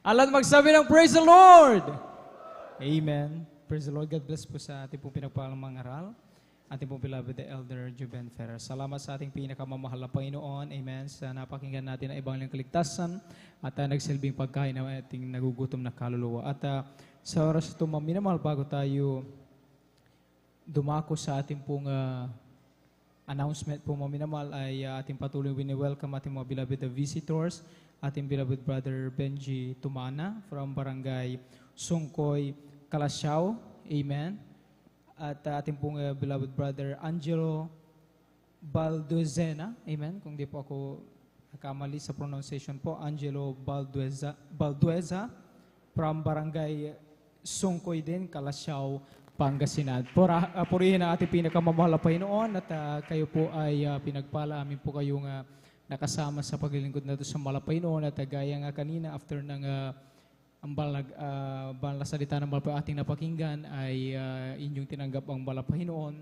Ala't magsabi ng Praise the Lord! Amen. Praise the Lord. God bless po sa ating pong pinagpalang mga aral. Ating pong beloved Elder Juben Ferrer. Salamat sa ating pinakamamahal na Panginoon. Amen. Sa napakinggan natin ang Ebanghelyong Kaligtasan at nagsilbing pagkain ng ating nagugutom na kaluluwa. At sa oras ito, minamahal, bago tayo dumako sa ating pong announcement po, minamahal, ay ating patuloy wini-welcome ating mga beloved visitors, ating beloved brother Benji Tumana from Barangay Sungkoy, Calasiao. Amen. At ating pong beloved brother Angelo Balduezena. Amen. Kung di po ako nakamali sa pronunciation po, Angelo Baldueza from Barangay Sungkoy din, Calasiao, Pangasinan. Purihin ang ating pinakamamahal na Panginoon at kayo po ay pinagpala. Amin po kayong nakasama sa paglilingkod na ito sa Malapaynoon at gaya nga kanina after ng ang banal na salita ng Malapay ating napakinggan ay inyong tinanggap ang Malapaynoon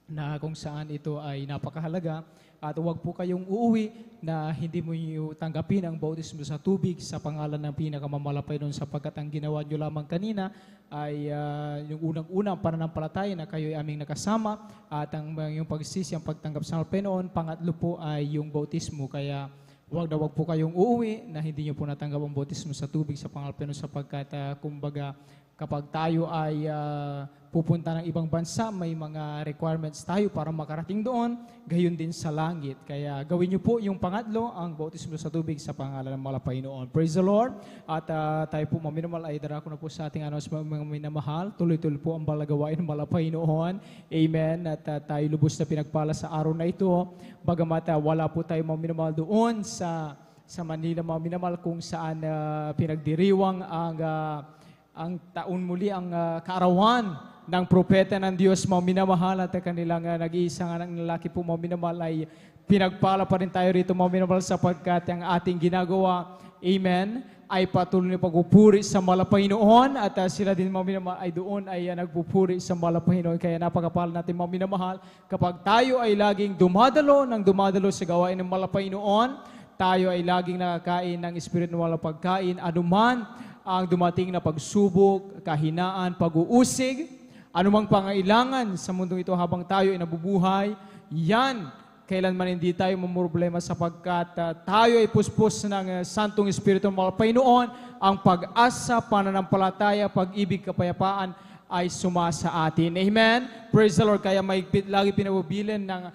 na kung saan ito ay napakahalaga at huwag po kayong uuwi na hindi mo tanggapin ang bautismo sa tubig sa pangalan ng pinakamamalapayon sapagkat ang ginawa nyo lamang kanina ay yung unang-unang pananampalataya na kayo ay aming nakasama at ang yung pagsisi, ang pagtanggap sa Malapaynoon. Pangatlo po ay yung bautismo, kaya huwag po kayong uuwi na hindi nyo po natanggap ang bautismo sa tubig sa Panginoon sapagkat kumbaga kapag tayo ay pupunta ng ibang bansa, may mga requirements tayo para makarating doon, gayon din sa langit. Kaya gawin nyo po yung pangatlo, ang bautismo sa tubig sa pangalan ng Malapaynoon. Praise the Lord. At tayo po maminamal ay darako na po sa ating announcement mga minamahal. Tuloy-tuloy po ang balagawain ng Malapaynoon. Amen. At tayo lubos na pinagpala sa araw na ito. Bagamat wala po tayo maminamal doon sa Manila maminamal kung saan pinagdiriwang ang taon muli, ang kaarawan ng propeta ng Diyos, mga minamahal, at kanilang nag-iisang anak lalaki po, mga minamahal, ay pinagpala pa rin tayo rito, mga minamahal, sapagkat ang ating ginagawa, amen, ay patuloy na pagpupuri sa Malapaynoon at sila din, mga minamahal, ay doon ay nagpupuri sa Malapaynoon. Kaya napakapala natin, mga minamahal, kapag tayo ay laging dumadalo sa gawain ng Malapaynoon, tayo ay laging nakakain ng Espiritu ng walang pagkain, anuman ang dumating na pagsubok, kahinaan, pag-uusig, anumang pangailangan sa mundong ito habang tayo ay nabubuhay, yan, kailanman hindi tayo mamroblema sapagkat tayo ay puspos ng Santong Espiritu ng Malapaynoon. Ang pag-asa, pananampalataya, pag-ibig, kapayapaan ay sumasa atin. Amen? Praise the Lord. Kaya may lagi pinabubilin ng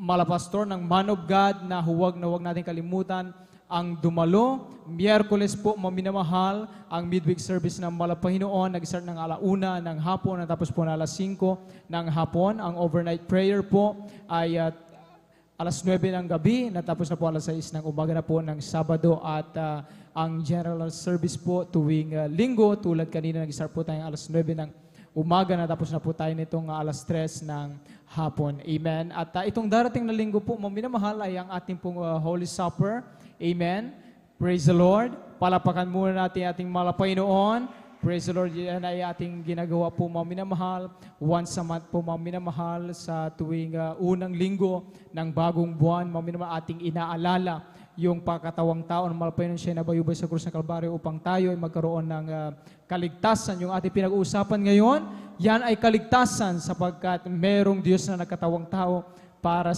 malapastor, ng man of God, na huwag natin kalimutan ang dumalo. Miyerkules po, maminamahal, ang midweek service ng Malapaynoon. Nag-start ng 1:00 ng hapon, natapos po na 5:00 ng hapon. Ang overnight prayer po ay 9:00 ng gabi, natapos na po 6:00 ng umaga na po ng Sabado. At ang general service po tuwing linggo, tulad kanina, nag-start po tayo 9:00 ng umaga, natapos na po tayo nitong 3:00 ng hapon. Amen. At itong darating na linggo po, maminamahal, ay ang ating pong Holy Supper. Amen. Praise the Lord. Palapakan muna natin ating Malapaynoon. Praise the Lord. Yan ay ating ginagawa po, mga minamahal. Once a month po, mga minamahal, sa tuwing unang linggo ng bagong buwan, mga minamahal, ating inaalala yung pagkatawang tao ng Malapaynoon. Siya nabayubay sa krus ng Kalbaryo upang tayo ay magkaroon ng kaligtasan. Yung ating pinag-uusapan ngayon, yan ay kaligtasan sapagkat merong Diyos na nagkatawang tao para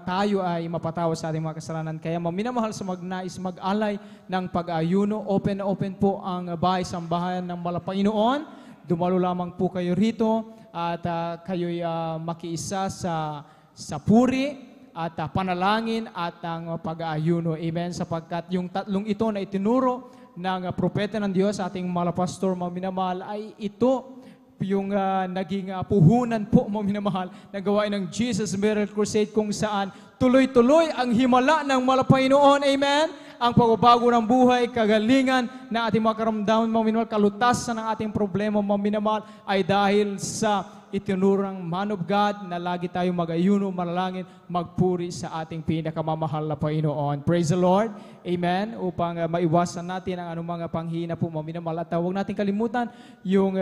tayo ay mapatawas sa ating mga kasalanan. Kaya maminamahal, sa magnais mag-alay ng pag-ayuno, open na open po ang bahay-sambahan ng Malapaynoon. Dumalo lamang po kayo rito at kayo'y makiisa sa puri at panalangin at ang pag-ayuno. Amen. Sapagkat yung tatlong ito na itinuro ng propeta ng Diyos, ating malapastor, maminamahal, ay ito yung naging puhunan po, mga minamahal, na gawain ng Jesus Miracle Crusade, kung saan tuloy-tuloy ang himala ng Malapaynoon. Amen? Ang pagbabago ng buhay, kagalingan na ating mga karamdaman, mga minamahal, kalutasan ng ating problema, mga minamahal, ay dahil sa itinurang man of God na lagi tayong mag-ayuno, manalangin, magpuri sa ating pinakamamahal na Panginoon. Praise the Lord. Amen. Upang maiwasan natin ang anumang panghina po, mga minamahal. At huwag natin kalimutan yung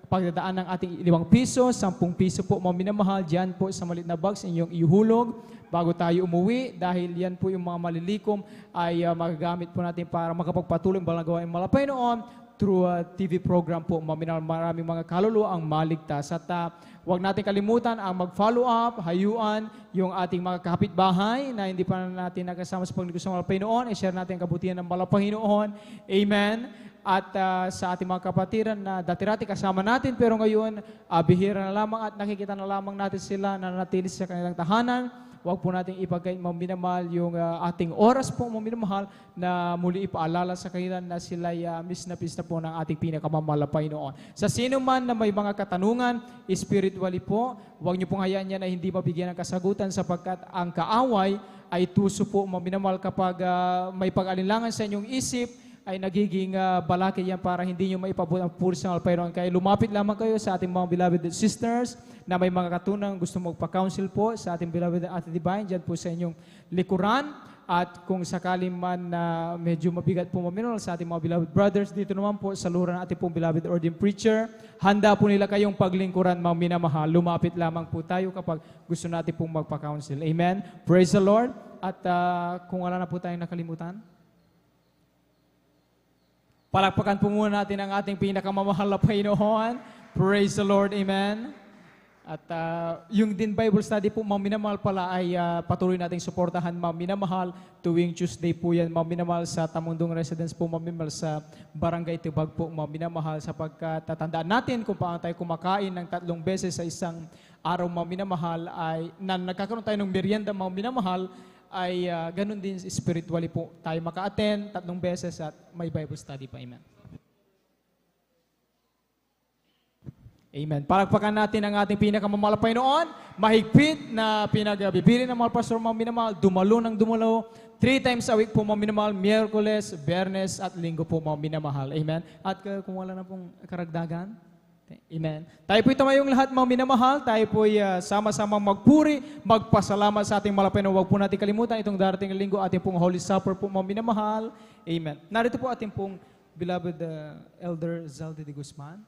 pagdadaan ng ating 5 piso, 10 piso po mga minamahal, dyan po sa maliit na box inyong ihulog bago tayo umuwi dahil yan po yung mga malilikom ay magagamit po natin para makapagpatuloy ang balang gawain malapay noon through a TV program po, maraming mga kaluluwa ang maligtas. At huwag natin kalimutan ang mag-follow up, hayuan yung ating mga kapitbahay na hindi pa natin nakasama sa paglingkod sa malapay noon, i-share natin ang kabutihan ng malapay noon. Amen. At sa ating mga kapatiran na dati-rati kasama natin, pero ngayon, bihira na lamang at nakikita na lamang natin sila na nanatili sa kanilang tahanan. Huwag po natin ipagkait minamahal yung ating oras po minamahal na muli ipaalala sa kanila na sila'y miss na po ng ating pinakamamalapay noon. Sa sino man na may mga katanungan, spiritually po, huwag niyo pong hayaan yan na hindi mabigyan ng kasagutan sapagkat ang kaaway ay tuso po minamahal kapag may pag-alinlangan sa inyong isip, ay nagiging balaki yan para hindi nyo maipabot ang pulis ng Alpayron. Kaya lumapit lamang kayo sa ating mga beloved sisters na may mga katunang gusto magpa-counsel po sa ating beloved Ate Divine, dyan po sa inyong likuran. At kung sakali man na medyo mabigat po maminol sa ating mga beloved brothers, dito naman po sa luran ating pong beloved ordained preacher, handa po nila kayong paglingkuran mga minamahal. Lumapit lamang po tayo kapag gusto natin pong magpa-counsel. Amen? Praise the Lord. At kung wala na po tayong nakalimutan, palakpakan po muna natin ang ating pinakamamahal na Panginoon. Praise the Lord. Amen. At yung din Bible study po, mga minamahal pala, ay patuloy nating suportahan, mga minamahal. Tuwing Tuesday po yan, mga minamahal, sa Tamundong Residence po, mga minamahal, sa Barangay Tibag po, mga minamahal, sapagkat tatandaan natin kung paano tayo kumakain ng 3 beses sa isang araw, mga minamahal, ay nagkakaroon tayo ng merienda, mga minamahal, ay ganun din spiritually po tayo maka-attend 3 beses at may Bible study pa. Amen. Amen. Palakpakan natin ang ating pinakamamahal noon. Mahigpit na pinagbibili ng mga pastor mga minamahal. Dumalo ng dumalo. 3 times a week po mga minamahal. Miyerkules, Biyernes at Linggo po mga minamahal. Amen. At kung wala na pong karagdagan, amen. Tayo po'y tumayong lahat mga minamahal. Tayo po'y sama-sama magpuri, magpasalamat sa ating malapay na huwag po natin kalimutan itong darating na linggo, ating pong Holy Supper po mga minamahal. Amen. Narito po ating pong beloved Elder Zaldi de Guzman.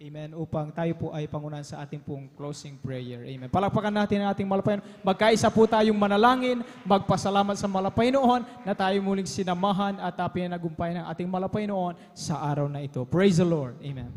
Amen. Upang tayo po ay pangunahan sa ating pong closing prayer. Amen. Palakpakan natin ang ating malapay. Magkaisa po tayong manalangin, magpasalamat sa malapay noon na tayo muling sinamahan at pinanagumpay ng ating malapay noon sa araw na ito. Praise the Lord. Amen.